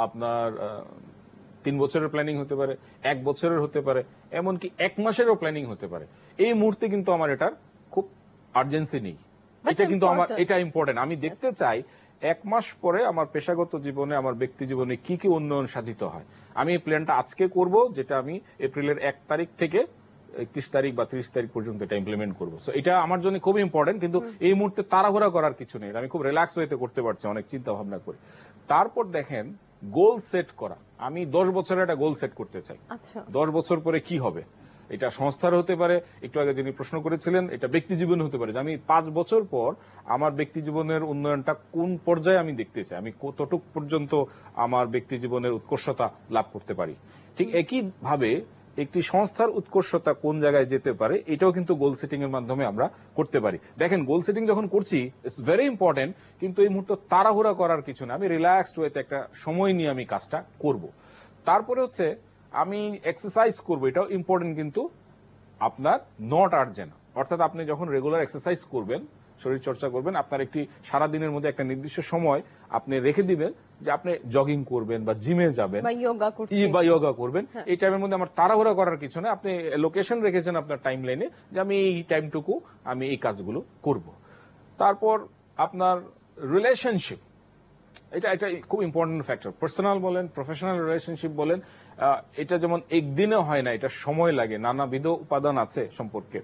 আপনার 3 বছরের প্ল্যানিং হতে পারে, 1 বছরের হতে পারে, এমনকি 1 মাসেরও প্ল্যানিং হতে পারে। এই মুহূর্তে কিন্তু আমার এটার খুব আর্জেন্সি নেই, এটা কিন্তু আমার, এটা ইম্পর্টেন্ট। আমি দেখতে চাই 1 মাস পরে আমার পেশাগত জীবনে, আমার ব্যক্তি জীবনে কি কি উন্নয়ন সাধিত হয়। আমি এই প্ল্যানটা আজকে করব, যেটা আমি এপ্রিলের 1 তারিখ থেকে 31 তারিখ বা 30 তারিখ পর্যন্ত এটা ইমপ্লিমেন্ট করবো। সো এটা আমার জন্য খুব ইম্পর্টেন্ট, কিন্তু এই মুহূর্তে তাড়াহুড়া করার কিছু নেই, আমি খুব রিল্যাক্স ওয়েতে করতে পারছি, অনেক চিন্তা ভাবনা করে। তারপর দেখেন গোল সেট করা, আমি 10 বছরের একটা গোল সেট করতে চাই, 10 বছর পরে কি হবে। এটা সংস্থার হতে পারে, একটু আগে যিনি প্রশ্ন করেছিলেন এটা ব্যক্তি জীবন হতে পারে, যে আমি 5 বছর পর আমার ব্যক্তি জীবনের উন্নয়নটা কোন পর্যায়ে আমি দেখতে চাই, আমি কতটুক পর্যন্ত আমার ব্যক্তি জীবনের উৎকর্ষতা লাভ করতে পারি। ঠিক একই ভাবে একটি সংস্থার উৎকর্ষতা কোন জায়গায় যেতে পারে এটাও কিন্তু গোল সেটিং এর মাধ্যমে আমরা করতে পারি। দেখেন, গোল সেটিং যখন করছি ইটস ভেরি ইম্পর্টেন্ট, কিন্তু এই মুহূর্তে তাড়াহুড়া করার কিছু না, আমি রিল্যাক্সড ওয়েতে একটা সময় নিয়ে আমি কাজটা করব। তারপরে হচ্ছে আমি এক্সারসাইজ করব, এটাও ইম্পর্টেন্ট, কিন্তু আপনার নট আর্জেন্ট। অর্থাৎ আপনি যখন রেগুলার এক্সারসাইজ করবেন, শরীর চর্চা করবেন, আপনার একটি সারা দিনের মধ্যে একটা নির্দিষ্ট সময় আপনি রেখে দিবেন যে আপনি জগিং করবেন বা জিমে যাবেন বা যোগা করবেন। এই টাইমের মধ্যে আমার তাড়াহুড়া করার কিছু না, আপনি লোকেশন রেখেছেন আপনার টাইম লাইনে যে আমি এই টাইমটুকু আমি এই কাজগুলো করব। তারপর আপনার রিলেশনশিপ, এটা খুব ইম্পর্টেন্ট ফ্যাক্টর। পার্সোনাল বলেন, প্রফেশনাল রিলেশনশিপ বলেন, এটা যেমন একদিনে হয় না, এটা সময় লাগে, নানাবিধ উপাদান আছে সম্পর্কে,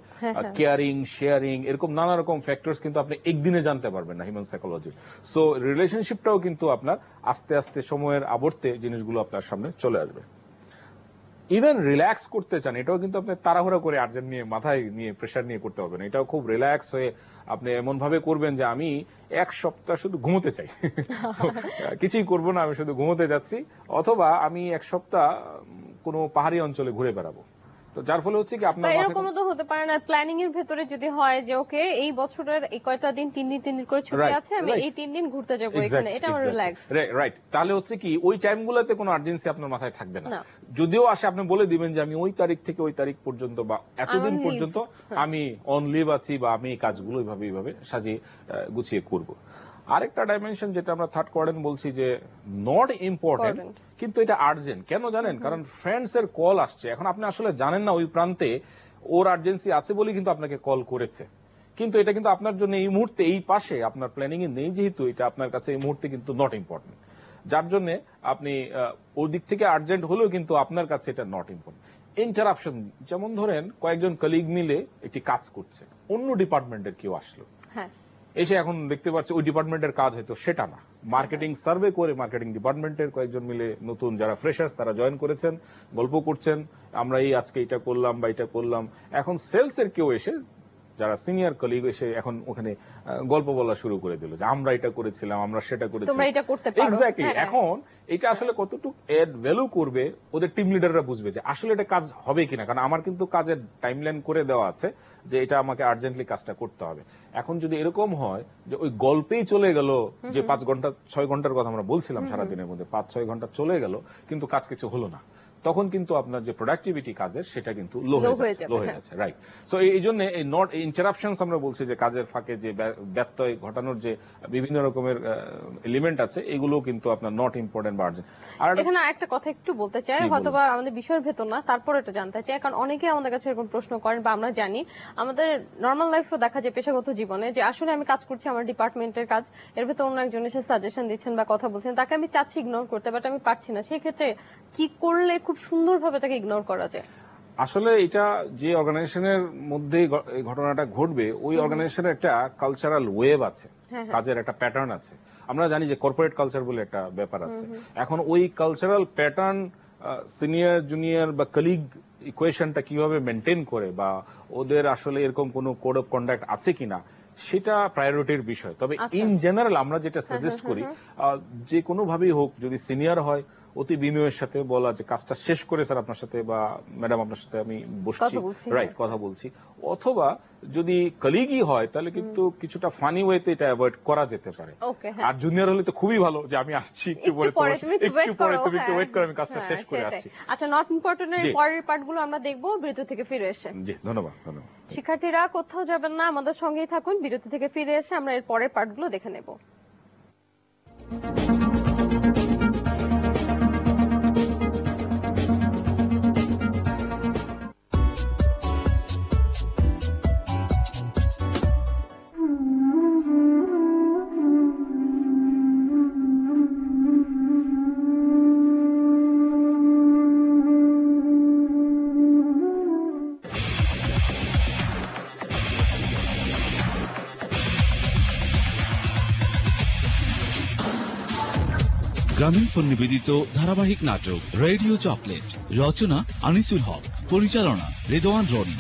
কেয়ারিং, শেয়ারিং, এরকম নানা রকম ফ্যাক্টরস কিন্তু আপনি একদিনে জানতে পারবেন না হিউম্যান সাইকোলজি। সো রিলেশনশিপটাও কিন্তু আপনার আস্তে আস্তে সময়ের আবর্তে জিনিসগুলো আপনার সামনে চলে আসবে। ইভেন রিল্যাক্স করতে চান, এটাও কিন্তু আপনি তাড়াহুড়া করে আর্জেন্ট নিয়ে মাথায় নিয়ে প্রেশার নিয়ে করতে হবে না, এটাও খুব রিল্যাক্স হয়ে আপনি এমন ভাবে করবেন যে আমি 1 সপ্তাহ শুধু ঘুমোতে চাই, কিছুই করবো না, আমি শুধু ঘুমোতে যাচ্ছি, অথবা আমি 1 সপ্তাহ কোনো পাহাড়ি অঞ্চলে ঘুরে বেড়াবো। তো যার ফলে হচ্ছে কি আপনার এরকম তো হতে পারে না, প্ল্যানিং এর ভেতরে যদি হয় যে ওকে এই বছরের এই কয়টা দিন 3 দিন করে ছুটি আছে, আমি এই 3 দিন ঘুরতে যাব এখানে, এটা আমার রিল্যাক্স। রাইট, তাহলে হচ্ছে কি ওই টাইমগুলোতে কোনো আর্জেন্সি আপনার মাথায় থাকবে না। যদিও আসে আপনি বলে দিবেন যে আমি ওই তারিখ থেকে ওই তারিখ পর্যন্ত বা এতদিন পর্যন্ত আমি অন লিভ আছি, বা আমি এই কাজগুলো এইভাবে সাজিয়ে গুছিয়ে করব। আরেকটা ডাইমেনশন যেটা আমরা থার্ড কোয়াড্রেন্ট বলছি যে নট ইম্পর্টেন্ট কিন্তু এটা আর্জেন্ট। কেন জানেন? কারণ ফ্রেন্ডস এর কল আসছে, এখন আপনি আসলে জানেন না ওই প্রান্তে ওর আর্জেন্সি আছে বলে কিন্তু আপনাকে কল করেছে, কিন্তু এটা কিন্তু আপনার জন্য এই মুহূর্তে এই পাশে আপনার প্ল্যানিং এ নেই, যেহেতু এটা আপনার কাছে এই মুহূর্তে কিন্তু নট ইম্পর্টেন্ট, যার জন্য আপনি ওর দিক থেকে আর্জেন্ট হলেও কিন্তু আপনার কাছে এটা নট ইম্পর্টেন্ট। ইন্টারাপশন, যেমন ধরেন কয়েকজন কলিগ মিলে একটি কাজ করছে, অন্য ডিপার্টমেন্টের কেউ আসলো, এসে এখন দেখতে পাচ্ছে ওই ডিপার্টমেন্টের কাজ হয়তো সেটা না, মার্কেটিং সার্ভে করে মার্কেটিং ডিপার্টমেন্টের কয়েকজন মিলে নতুন যারা ফ্রেশার্স তারা জয়েন করেছেন, গল্প করছেন, আমরা এই আজকে এটা করলাম বা এটা করলাম। এখন সেলস এর কেউ এসে, যারা সিনিয়র কলিগ এসে এখন ওখানে গল্প বলা শুরু করে দিল যে আমরা এটা করেছিলাম, আমরা সেটা করেছিলাম। এক্স্যাক্টলি, এখন এটা আসলে কতটুকু এড ভ্যালু করবে ওদের টিম লিডাররা বুঝবে যে আসলে এটা কাজ হবে কিনা, কারণ আমার কিন্তু কাজের টাইমলাইন করে দেওয়া আছে যে এটা আমাকে আর্জেন্টলি কাজটা করতে হবে। এখন যদি এরকম হয় যে ওই গল্পেই চলে গেল যে 5 ঘন্টা 6 ঘন্টার কথা আমরা বলছিলাম সারাদিনের মধ্যে 5-6 ঘন্টা চলে গেল কিন্তু কাজ কিছু হলো না, তখন কিন্তু আপনার যে প্রোডাক্টিভিটি কাজের সেটা কিন্তু লো হয়ে যাচ্ছে। রাইট, সো এই জন্য এই নট ইন্টারাপশনস আমরা বলছি যে কাজের ফাঁকে যে ব্যত্যয় ঘটানোর যে বিভিন্ন রকমের এলিমেন্ট আছে এগুলো কিন্তু আপনার নট ইম্পর্টেন্ট বা আর্জেন্ট। আর এখানে একটা কথা একটু বলতে চাই, হয়তোবা আমাদের বিষয়ের ভেতর না, তারপর এটা জানতে চাই, কারণ অনেকে আমাদের কাছে এরকম প্রশ্ন করেন বা আমরা জানি আমাদের নর্মাল লাইফেও দেখা যায় পেশাগত জীবনে যে আসলে আমি কাজ করছি আমার ডিপার্টমেন্টের কাজ, এর ভেতর অন্য একজন এসে সাজেশন দিচ্ছেন বা কথা বলছেন, তাকে আমি চাচ্ছি ইগনোর করতে বাট আমি পারছি না, সেই ক্ষেত্রে কি করলে খুব সুন্দরভাবে তাকে ইগনোর করা যায়? আসলে এটা যে অর্গানাইজেশনের মধ্যে ঘটনাটা ঘটবে ওই অর্গানাইজেশনের একটা কালচারাল ওয়েব আছে, কাজের একটা প্যাটার্ন আছে। আমরা জানি যে কর্পোরেট কালচার বলে একটা ব্যাপার আছে। এখন ওই কালচারাল প্যাটার্ন সিনিয়র জুনিয়র বা কলিগ ইকুয়েশনটা কিভাবে মেনটেন করে বা ওদের আসলে এরকম কোনো কোড অফ কন্ডাক্ট আছে কিনা সেটা প্রায়োরিটির বিষয়। তবে ইন জেনারেল আমরা যেটা সাজেস্ট করি যে কোনো ভাবেই হোক, যদি সিনিয়র হয় অতি বিনয়ের সাথে বলা যে কাজটা শেষ করে স্যার আপনার সাথে বা ম্যাডাম আপনার সাথে আমি বসছি, রাইট, কথা বলছি, অথবা যদি কলিগই হয় তাহলে কিন্তু কিছুটা ফানি ওয়েতে এটা অ্যাভয়েড করা যেতে পারে। আর জুনিয়র হলে তো খুবই ভালো যে আমি আসছি একটু পরে তুমি একটু ওয়েট করো, আমি কাজটা শেষ করে আসছি। আচ্ছা, নট ইম্পর্টেন্টের পরের পার্টগুলো আমরা দেখব বিরতি থেকে ফিরে এসে। জি, ধন্যবাদ। শিক্ষার্থীরা কোথাও যাবেন না, আমাদের সঙ্গেই থাকুন, বিরতি থেকে ফিরে এসে আমরা এর পরের পার্টগুলো দেখে নেব। গ্রামীণফোন নিবেদিত ধারাবাহিক নাটক রেডিও চকলেট, রচনা আনিসুল হক, পরিচালনা রেদওয়ান রনি।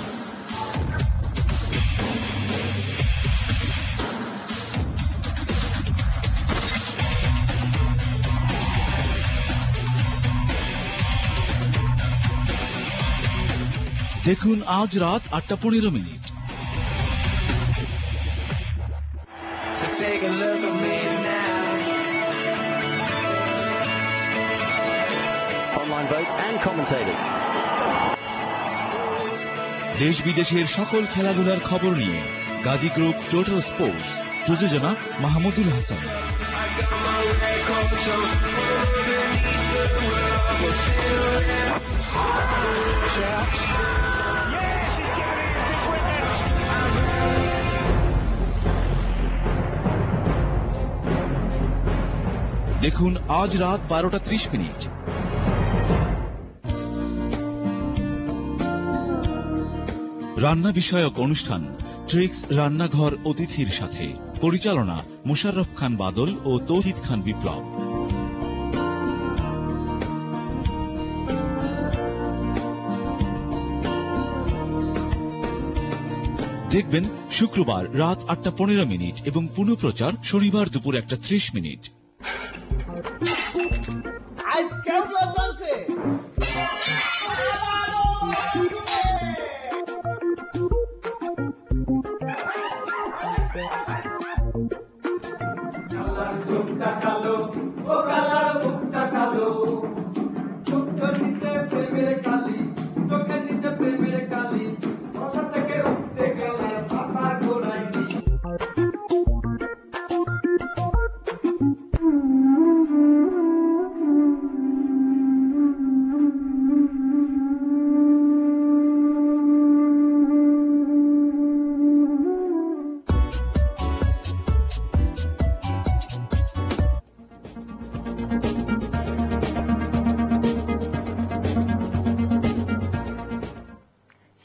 দেখুন আজ রাত 8:15। So take a look at me now. Online votes and commentators. দেশ বিদেশের সকল খেলাধুলার খবর নিয়ে গাজী গ্রুপ টোটাল স্পোর্টস, প্রযোজনা মাহমুদুল হাসান। দেখুন আজ রাত 12:30। রান্না বিষয়ক অনুষ্ঠান ট্রিক্স রান্নাঘর অতিথির সাথে, পরিচালনা মুশাররফ খান বাদল ও তৌহিদ খান বিপ্লব। দেখবেন শুক্রবার রাত 8:15 এবং পুনঃপ্রচার শনিবার দুপুর 1:30।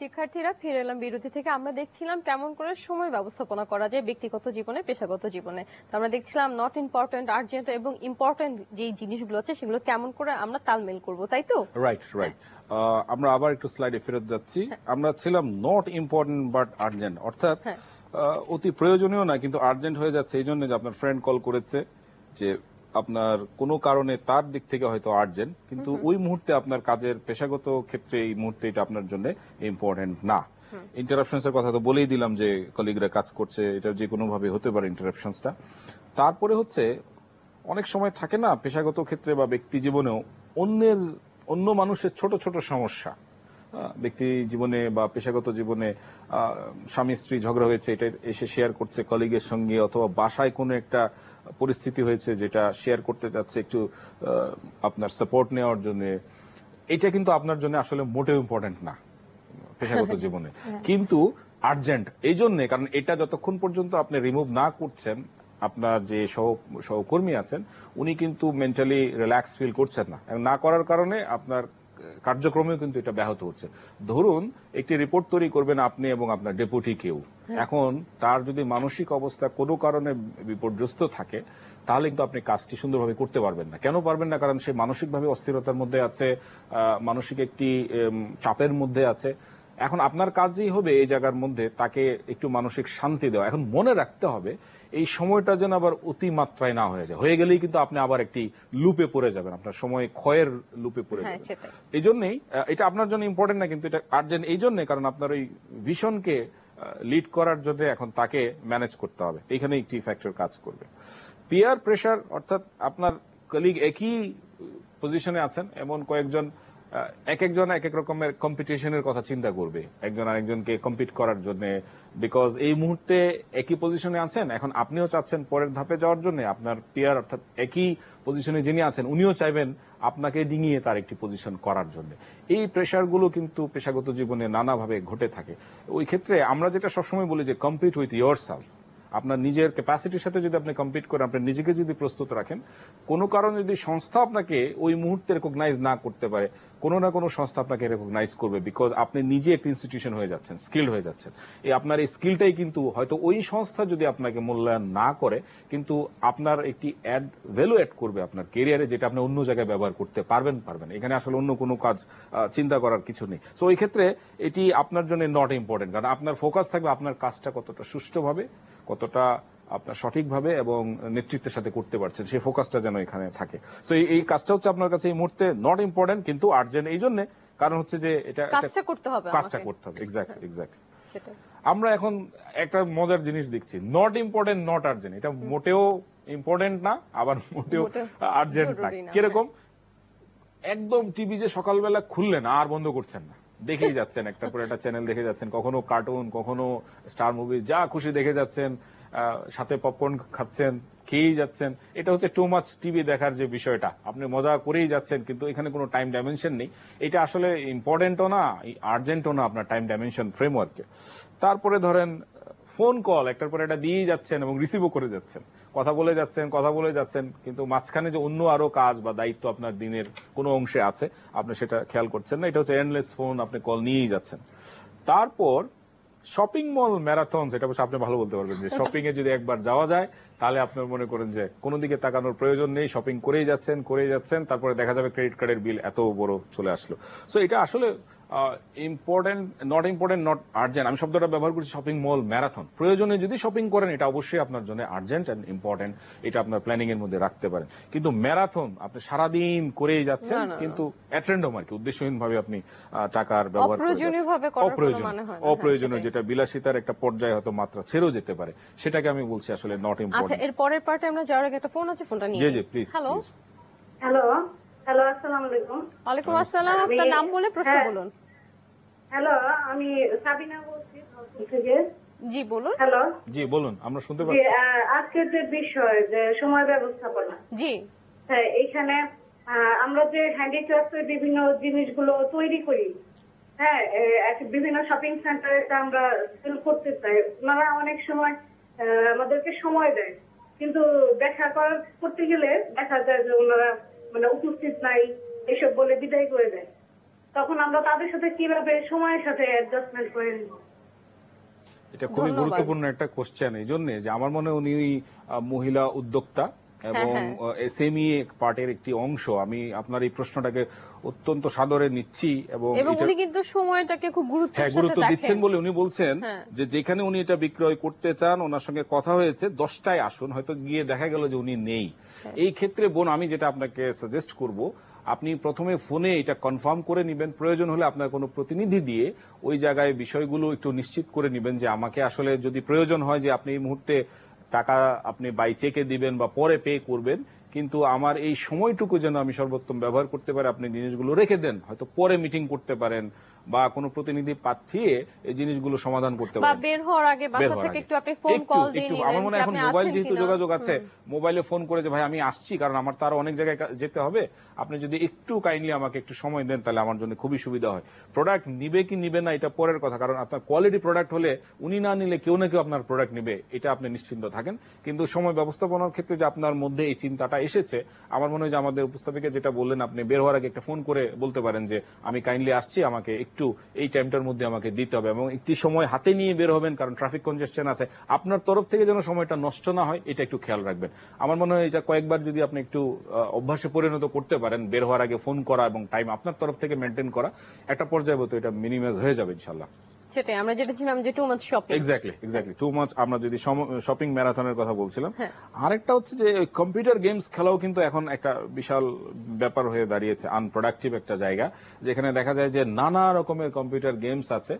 শিক্ষার্থীরা ফিরে এলাম বিরতি থেকে। আমরা দেখছিলাম কেমন করে সময় ব্যবস্থাপনা করা যায় ব্যক্তিগত জীবনে, পেশাগত জীবনে। তো আমরা দেখছিলাম নট ইম্পর্টেন্ট, আর্জেন্ট এবং ইম্পর্টেন্ট যে জিনিসগুলো আছে সেগুলো কেমন করে আমরা তালমেল করব, তাই তো? রাইট। আমরা আবার একটু স্লাইডে ফেরত যাচ্ছি। আমরা ছিলাম নট ইম্পর্টেন্ট বাট আর্জেন্ট, অর্থাৎ অতি প্রয়োজনীয় না কিন্তু আর্জেন্ট হয়ে যাচ্ছে এই জন্য যে আপনার ফ্রেন্ড কল করেছে, যে আপনার কোনো কারণে তার দিক থেকে হয়তো আর্জেন্ট, কিন্তু ওই মুহূর্তে আপনার কাজের পেশাগত ক্ষেত্রে এই মুহূর্তে এটা আপনার জন্য ইম্পর্টেন্ট না। ইন্টারাপশনস এর কথা তো বলেই দিলাম যে কলিগরা কাজ করছে, এটা যে কোনো ভাবে হতে পারে ইন্টারাপশনসটা। তারপরে হচ্ছে অনেক সময় থাকে না পেশাগত ক্ষেত্রে বা ব্যক্তি জীবনেও অন্য মানুষের ছোট ছোট সমস্যা, ব্যক্তি জীবনে বা পেশাগত জীবনে স্বামী স্ত্রী ঝগড়া হয়েছে, এটা এসে শেয়ার করছে কলিগের সঙ্গে, অথবা বাসায় কোনো একটা পরিস্থিতি হয়েছে যেটা শেয়ার করতে যাচ্ছে একটু আপনার সাপোর্ট নেওয়ার জন্য। এটা কিন্তু আপনার জন্য আসলে মোটেও ইম্পর্টেন্ট না পেশাগত জীবনে, কিন্তু আর্জেন্ট এই জন্য, কারণ এটা যতক্ষণ পর্যন্ত আপনি রিমুভ না করছেন, আপনার যে সহকর্মী আছেন উনি কিন্তু মেন্টালি রিল্যাক্স ফিল করছেন না, না করার কারণে আপনার কার্যক্রমেও কিন্তু এটা ব্যাহত হচ্ছে। ধরুন একটি রিপোর্ট তৈরি করবেন আপনি এবং আপনার ডেপুটি কেউ, এখন তার যদি মানসিক অবস্থা কোনো কারণে বিপর্যস্ত থাকে তাহলে কিন্তু আপনি কাজটি সুন্দরভাবে করতে পারবেন না। কেন পারবেন না? কারণ সে মানসিকভাবে অস্থিরতার মধ্যে আছে, মানসিক একটি চাপের মধ্যে আছে। এখন আপনার কাজই হবে এই জায়গার মধ্যে তাকে একটু মানসিক শান্তি দেওয়া। এখন মনে রাখতে হবে এই সময়টা যেন আবার অতিমাত্রায় না হয়ে যায়, হয়ে গেলেই কিন্তু আপনি আবার একটি লুপে পড়ে যাবেন, আপনার সময় ক্ষয়ের লুপে পড়ে যাবেন। এই জন্যই এটা আপনার জন্য ইম্পর্টেন্ট না, কিন্তু এটা আর্জেন্ট এই জন্য কারণ আপনার ওই ভিশনকে লিড করার জন্য এখন তাকে ম্যানেজ করতে হবে, এইখানে একটি ফ্যাক্টর কাজ করবে। পিয়ার প্রেসার, অর্থাৎ আপনার কলিগ একই পজিশনে আছেন, এমন কয়েকজন এক একজন এক এক রকমের কম্পিটিশনের কথা চিন্তা করবে একজন আরেকজনকে কম্পিট করার জন্য, বিকজ এই মুহূর্তে একই পজিশনে আছেন, এখন আপনিও চাচ্ছেন পরের ধাপে যাওয়ার জন্য, আপনার পিয়ার অর্থাৎ একই পজিশনে যিনি আছেন উনিও চাইবেন আপনাকে ডিঙিয়ে তার একটি পজিশন করার জন্য। এই প্রেশারগুলো কিন্তু পেশাগত জীবনে নানাভাবে ঘটে থাকে। ওই ক্ষেত্রে আমরা যেটা সবসময় বলি যে কম্পিট উইথ ইয়োরসেলফ, আপনার নিজের ক্যাপাসিটির সাথে যদি আপনি কম্পিট করেন, আপনি নিজেকে যদি প্রস্তুত রাখেন, কোনো কারণে যদি সংস্থা আপনাকে ওই মুহূর্তে রেকগনাইজ না করতে পারে কোনো না কোনো সংস্থা আপনাকে রেকগনাইজ করবে, বিকজ আপনি নিজে একটা ইনস্টিটিউশন হয়ে যাচ্ছেন, স্কিলড হয়ে যাচ্ছেন। আপনার এই স্কিলটাই কিন্তু হয়তো ওই সংস্থা যদি আপনাকে মূল্যায়ন না করে, কিন্তু আপনার একটি ভ্যালু অ্যাড করবে আপনার কেরিয়ারে, যেটা আপনি অন্য জায়গায় ব্যবহার করতে পারবেন। এখানে আসলে অন্য কোনো কাজ চিন্তা করার কিছু নেই। সো এই ক্ষেত্রে এটি আপনার জন্য নট ইম্পর্টেন্ট, কারণ আপনার ফোকাস থাকবে আপনার কাজটা কতটা সুষ্ঠুভাবে, কতটা আপনার সঠিকভাবে এবং নেতৃত্বের সাথে করতে পারছেন, সেই ফোকাসটা যেন এখানে থাকে। সো এই কাজটা হচ্ছে আপনার কাছে এই মুহূর্তে নট ইম্পর্টেন্ট, কিন্তু আর্জেন্ট এই জন্য, কারণ হচ্ছে যে এটা কাজটা করতে হবে। এক্স্যাক্টলি। আমরা এখন একটা মজার জিনিস দেখছি, নট ইম্পর্টেন্ট নট আর্জেন্ট, এটা মোটেও ইম্পর্টেন্ট না, আবার মোটেও আর্জেন্ট না। কিরকম? একদম টিভি যে সকালবেলা খুললেন আর বন্ধ করছেন না, দেখেই যাচ্ছেন, একটা পর একটা চ্যানেল দেখে যাচ্ছেন, কখনো কার্টুন, কখনো স্টার মুভি, যা খুশি দেখে যাচ্ছেন, সাথে পপকর্ন খাচ্ছেন, খেয়েই যাচ্ছেন। এটা হচ্ছে টু মাচ টিভি দেখার যে বিষয়টা, আপনি মজা করেই যাচ্ছেন, কিন্তু এখানে কোনো টাইম ডাইমেনশন নেই। এটা আসলে ইম্পর্টেন্টও না, আর্জেন্টও না আপনার টাইম ডাইমেনশন ফ্রেমওয়ার্কে। তারপরে ধরেন ফোন কল একটার পর একটা দিয়েই যাচ্ছেন এবং রিসিভও করে যাচ্ছেন, কথা বলে যাচ্ছেন, কিন্তু মাঝখানে যে অন্য আরো কাজ বা দায়িত্ব আপনার দিনের কোনো অংশে আছে, আপনি সেটা খেয়াল করছেন না। এটা হচ্ছে এন্ডলেস ফোন, আপনি কল নিয়েই যাচ্ছেন। তারপর শপিং মল ম্যারাথন, সেটা অবশ্য আপনি ভালো বলতে পারবেন, যে শপিং এ যদি একবার যাওয়া যায় তাহলে আপনার মনে করেন যে কোনো দিকে তাকানোর প্রয়োজন নেই, শপিং করেই যাচ্ছেন, তারপরে দেখা যাবে ক্রেডিট কার্ডের বিল এত বড় চলে আসলো। সো এটা আসলে ইম্পর্টেন্ট নট আর্জেন্ট। আমি শব্দটা ব্যবহার করছি শপিং মল ম্যারাথন। প্রয়োজনে যদি শপিং করেন, এটা অবশ্যই আপনার জন্য আর্জেন্ট এন্ড ইম্পর্টেন্ট, এটা আপনার প্ল্যানিং এর মধ্যে রাখতে পারেন। কিন্তু ম্যারাথন আপনি সারাদিন করেই যাচ্ছেন, কিন্তু অ্যাট র্যান্ডম আর কি, উদ্দেশ্যহীন ভাবে আপনি টাকার ব্যবহার অপ্রয়োজনীয়, যেটা বিলাসিতার একটা পর্যায়ে হয়তো মাত্রা ছেড়েও যেতে পারে, সেটাকে আমি বলছি আসলে নট ইম্পর্টেন্ট। আচ্ছা, এর পরের পার্টে আমরা যাওয়ার আগে একটা ফোন আছে, ফোনটা নিয়ে। জি প্লিজ। হ্যালো, আসসালামু আলাইকুম। ওয়ালাইকুম আসসালাম, আপনার নাম বলে প্রশ্ন বলুন। হ্যালো, আমি সাবিনা বলছি থেকে। জি বলুন। হ্যালো, জি বলুন, আমরা শুনতে পাচ্ছি। আজকের যে বিষয়, যে সময় ব্যবস্থাপনা, জি হ্যাঁ, এখানে আমরা যে হ্যান্ডিক্রাফটের বিভিন্ন জিনিসগুলো তৈরি করি, হ্যাঁ, বিভিন্ন শপিং সেন্টারে আমরা সেল করতে চাই, ওনারা অনেক সময় আমাদেরকে সময় দেয়, কিন্তু দেখা করতে গেলে দেখা যায় যে ওনারা মানে উপস্থিত নাই, এসব বলে বিদায় করে দেয়। তখন আমরা তাদের সাথে কিভাবে সময়ের সাথে অ্যাডজাস্টমেন্ট করে নিব? এটা খুবই গুরুত্বপূর্ণ একটা কোশ্চেন, এই জন্য যে আমার মনে উনি মহিলা উদ্যোক্তা এবং এসএমই পার্টের একটি অংশ। আমি আপনার এই প্রশ্নটাকে অত্যন্ত সাদরে নিচ্ছি, এবং উনি কিন্তু সময়টাকে খুব গুরুত্ব দিচ্ছেন বলে উনি বলছেন যে যেখানে উনি এটা বিক্রয় করতে চান, ওনার সঙ্গে কথা হয়েছে 10টায় আসুন, হয়তো গিয়ে দেখা গেল যে উনি নেই। এই ক্ষেত্রে বোন, আমি যেটা আপনাকে সাজেস্ট করব, আপনি প্রথমে ফোনে এটা কনফার্ম করে নেবেন, প্রয়োজন হলে আপনার কোনো প্রতিনিধি দিয়ে ওই জায়গায় বিষয়গুলো একটু নিশ্চিত করে নেবেন, যে আমাকে আসলে যদি প্রয়োজন হয় যে আপনি এই মুহূর্তে টাকা আপনি বাই চেকে দিবেন বা পরে পে করবেন, কিন্তু আমার এই সময়টুকু যেন আমি সর্বোত্তম ব্যবহার করতে পারি, আপনি জিনিসগুলো রেখে দেন, হয়তো পরে মিটিং করতে পারেন বা কোনো প্রতিনিধি পাঠিয়ে এই জিনিসগুলো সমাধান করতে পারেন, বা বের হওয়ার আগে বাসা থেকে একটু আপনি ফোন কল দিয়ে নিলেন। আমার মনে হয় এখন মোবাইল যেহেতু যোগাযোগ আছে, মোবাইলে ফোন করে যে ভাই আমি আসছি, কারণ আমার তো আরো অনেক জায়গায় যেতে হবে, আপনি যদি একটু কাইন্ডলি আমাকে একটু সময় দেন, তাহলে আমার জন্য খুবই সুবিধা হয়। প্রোডাক্ট নিবে কি নিবে না এটা পরের কথা, কারণ আপনার কোয়ালিটি প্রোডাক্ট হলে উনি না নিলে কেউ না কেউ আপনার প্রোডাক্ট নিবে, এটা আপনি নিশ্চিন্ত থাকেন। কিন্তু সময় ব্যবস্থাপনার ক্ষেত্রে যে আপনার মধ্যে এই চিন্তাটা এসেছে, আমার মনে হয় যে আমাদের উপস্থাপিকা যেটা বললেন, আপনি বের হওয়ার আগে একটা ফোন করে বলতে পারেন যে আমি কাইন্ডলি আসছি, আমাকে একটু এই টাইমটার মধ্যে আমাকে দিতে হবে, এবং একটি সময় হাতে নিয়ে বের হবেন, কারণ ট্রাফিক কনজেশন আছে। আপনার তরফ থেকে যেন সময়টা নষ্ট না হয়, এটা একটু খেয়াল রাখবেন। আমার মনে হয় এটা কয়েকবার যদি আপনি একটু অভ্যাসে পরিণত করতে পারেন, বের হওয়ার আগে ফোন করা এবং টাইম আপনার তরফ থেকে মেনটেন করা, একটা পর্যায়ে তো এটা মিনিমাইজ হয়ে যাবে ইনশাআল্লাহ। সেটাই আমরা যেটা ছিলাম যে too much shopping. Exactly too much. আমরা যদি শপিং ম্যারাথনের কথা বলছিলাম, আরেকটা হচ্ছে যে কম্পিউটার গেমস খেলাও কিন্তু এখন একটা বিশাল ব্যাপার হয়ে দাঁড়িয়েছে, আনপ্রোডাক্টিভ একটা জায়গা, যেখানে দেখা যায় যে নানা রকমের কম্পিউটার গেমস আছে।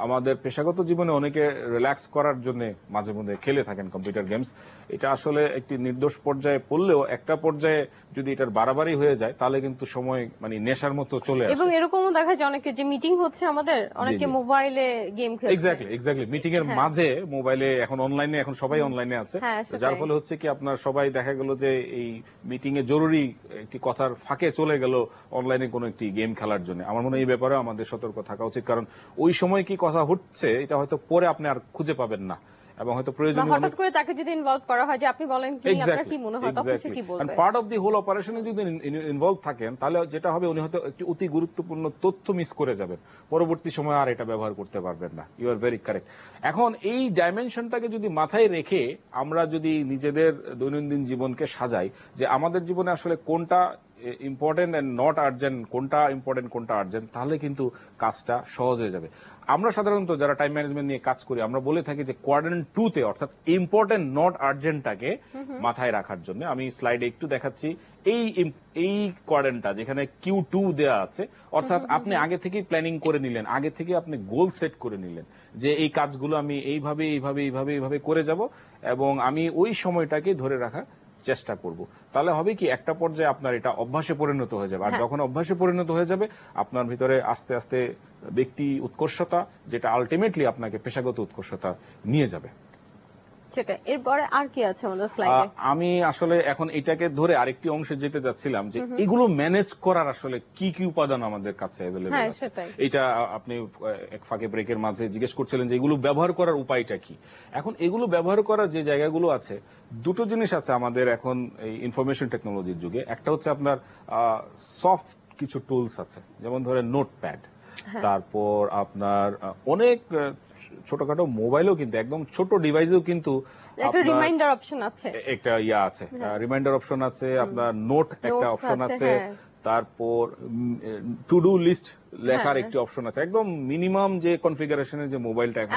আমাদের পেশাগত জীবনে অনেকে রিল্যাক্স করার জন্য মাঝে মধ্যে খেলে থাকেন কম্পিউটার গেমস। এটা আসলে একটি নির্দোষ পর্যায়ে পড়লেও একটা পর্যায়ে যদি এটার বাড়াবাড়ি হয়ে যায়, তাহলে কিন্তু সময় মানে নেশার মতো চলে আসে। এবং এরকমও দেখা যায় অনেকে যে মিটিং হচ্ছে আমাদের, অনেকে মোবাইলে গেম খেলছে। এক্স্যাক্টলি মিটিং এর মাঝে মোবাইলে, এখন অনলাইনে, এখন সবাই অনলাইনে আছে, যার ফলে হচ্ছে কি আপনার সবাই দেখা গেল যে এই মিটিং এ জরুরি একটি কথার ফাঁকে চলে গেল অনলাইনে কোনো একটি গেম খেলার জন্য। আমার মনে হয় এই ব্যাপারে আমাদের সতর্ক থাকা উচিত, কারণ ওই সময় কি কথা হচ্ছে এটা হয়তো পরে আপনি আর খুঁজে পাবেন না। এবং হয়তো বা প্রয়োজনীয় হঠাৎ করে তাকে যদি ইনভলভ করা হয় যে আপনি বলেন কি আপনার কি মনে হয়, তখন সে কি বলবে? পার্ট অফ দি হোল অপারেশনে যদি ইনভলভ থাকেন, তাহলে যেটা হবে উনি হয়তো একটি অতি গুরুত্বপূর্ণ তথ্য মিস করে যাবেন, পরবর্তী সময় আর এটা ব্যবহার করতে পারবেন না। You are very correct. এখন এই ডাইমেনশনটাকে যদি মাথায় রেখে আমরা যদি নিজেদের দৈনন্দিন জীবনকে সাজাই, যে আমাদের জীবনে আসলে কোনটা ইম্পর্টেন্ট এন্ড নট আর্জেন্ট, কোনটা ইম্পর্টেন্ট কোনটা আর্জেন্ট, তাহলে কিন্তু কাজটা সহজ হয়ে যাবে। আমরা সাধারণত যারা টাইম ম্যানেজমেন্ট নিয়ে কাজ করি, আমরা বলে থাকি যে কোয়াড্রেন্ট 2 তে, অর্থাৎ ইম্পর্টেন্ট নট আর্জেন্টটাকে মাথায় রাখার জন্য, আমি স্লাইডে একটু দেখাচ্ছি, এই কোয়াড্রেন্টটা যেখানে Q2 দেয়া আছে, অর্থাৎ আপনি আগে থেকেই প্ল্যানিং করে নিলেন, আগে থেকে আপনি গোল সেট করে নিলেন যে এই কাজগুলো আমি এইভাবে এইভাবে এইভাবে এইভাবে করে যাব এবং আমি ওই সময়টাকে ধরে রাখার চেষ্টা করব। তাহলে হবে কি, একটা পর্যায়ে আপনার এটা অভ্যাসে পরিণত হয়ে যাবে। আর যখন অভ্যাসে পরিণত হয়ে যাবে, আপনার ভিতরে আস্তে আস্তে ব্যক্তি উৎকর্ষতা, যেটা আলটিমেটলি আপনাকে পেশাগত উৎকর্ষতা নিয়ে যাবে। সেটা এরপরে আর কি আছে আমাদের স্লাইডে? আমি আসলে এখন এটাকে ধরে আরেকটি অংশে যেতে যাচ্ছিলাম যে এগুলো ম্যানেজ করার আসলে কি কি উপাদান আমাদের কাছে অ্যাভেলেবল আছে। এটা আপনি এক ফাঁকে ব্রেকের মাঝে জিজ্ঞেস করছিলেন যে এগুলো ব্যবহার করার উপায়টা কি। এখন এগুলো ব্যবহার করার যে জায়গাগুলো আছে, দুটো জিনিস আছে আমাদের এখন এই ইনফরমেশন টেকনোলজির যুগে। একটা হচ্ছে আপনার সফট কিছু টুলস আছে, যেমন ধরেন নোটপ্যাড, তারপর আপনার অনেক ছোটখাটো মোবাইলও কিন্তু, একদম ছোট ডিভাইসেও কিন্তু একটা রিমাইন্ডার অপশন আছে, একটা আছে রিমাইন্ডার অপশন আছে, আপনার নোট একটা অপশন আছে, তারপর টু ডু লিস্ট লেখার একটি অপশন আছে, একদম মিনিমাম যে কনফিগারেশনের যে মোবাইলটা, এখন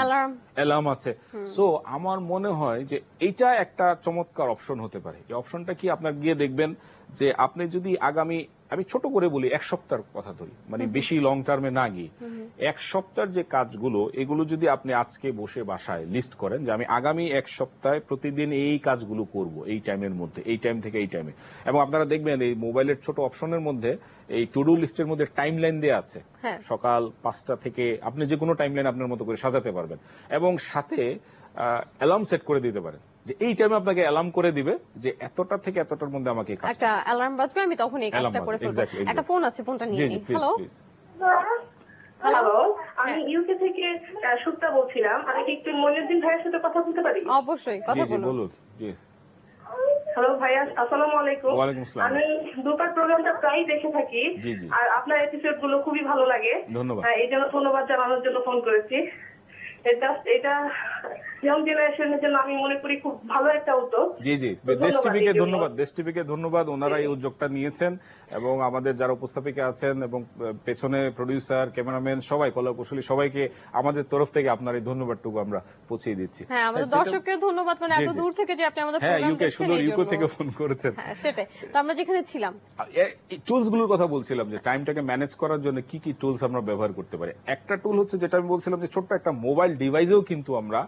অ্যালার্ম আছে। সো আমার মনে হয় যে এটা একটা চমৎকার অপশন হতে পারে। এই অপশনটা কি, আপনার গিয়ে দেখবেন যে আপনি যদি আমি ছোট করে বলি, এক সপ্তাহের কথা ধরি, মানে বেশি লং টার্মে না গিয়ে, এক সপ্তাহের যে কাজগুলো, এগুলো যদি আপনি আজকে বসে বাসায় লিস্ট করেন যে আমি আগামী এক সপ্তাহে প্রতিদিন এই কাজগুলো করব, এই টাইমের মধ্যে, এই টাইম থেকে এই টাইমে, এবং আপনারা দেখবেন এই মোবাইলের ছোট অপশনের মধ্যে এই টু ডু লিস্টের মধ্যে টাইম লাইন দেওয়া আছে। সকাল 5টা থেকে আপনি যে কোনো টাইম লাইন আপনার মতো করে সাজাতে পারবেন, এবং সাথে অ্যালার্ম সেট করে দিতে পারেন যে এই টাইমে আপনাকে অ্যালার্ম করে দিবে যে এতটা থেকে এতটার মধ্যে আমাকে একটা অ্যালার্ম বাজবে, আমি তখন এই কাজটা করে ফেলবো। একটা ফোন আছে, ফোনটা নিয়ে নিই। হ্যালো হ্যালো, আমি ইউকে থেকে সুপ্তা বলছিলাম। আমি কি একটু মনিরুদ্দিন ভাইয়ের সাথে কথা বলতে পারি? অবশ্যই, কথা বলুন। হ্যালো ভাইয়া, আসসালামু আলাইকুম। আমি দুপার প্রোগ্রামটা প্রায় দেখে থাকি, আর আপনার এপিসোড গুলো খুবই ভালো লাগে। এই জন্য ধন্যবাদ জানানোর জন্য ফোন করেছি। এটা ইয়ং জেনারেশনের জন্য আমি মনে করি খুব ভালো একটা উদ্যোগ। জি জি, দেশ টিভিকে ধন্যবাদ, দেশ টিভিকে ধন্যবাদ, ওনারা এই উদ্যোগটা নিয়েছেন, এবং আমাদের যারা উপস্থাপিকা আছেন এবং পেছনে প্রডিউসার, ক্যামেরাম্যান, সবাই, কলাকুশলী সবাইকে আমাদের তরফ থেকে আপনার এই ধন্যবাদটুকু আমরা পৌঁছে দিচ্ছি। হ্যাঁ, আমাদের দর্শকদের ধন্যবাদ, মানে এত দূর থেকে যে আপনি আমাদের প্রোগ্রাম দেখছেন, ইউকে থেকে ফোন করেছেন। হ্যাঁ, সেটাই তো আমরা যেখানে ছিলাম, এই টুলস গুলোর কথা বলছিলাম যে টাইমটাকে ম্যানেজ করার জন্য কি কি টুলস আমরা ব্যবহার করতে পারি। একটা টুল হচ্ছে, যেটা আমি বলছিলাম, যে ছোট্ট একটা মোবাইল ডিভাইসেও কিন্তু আমরা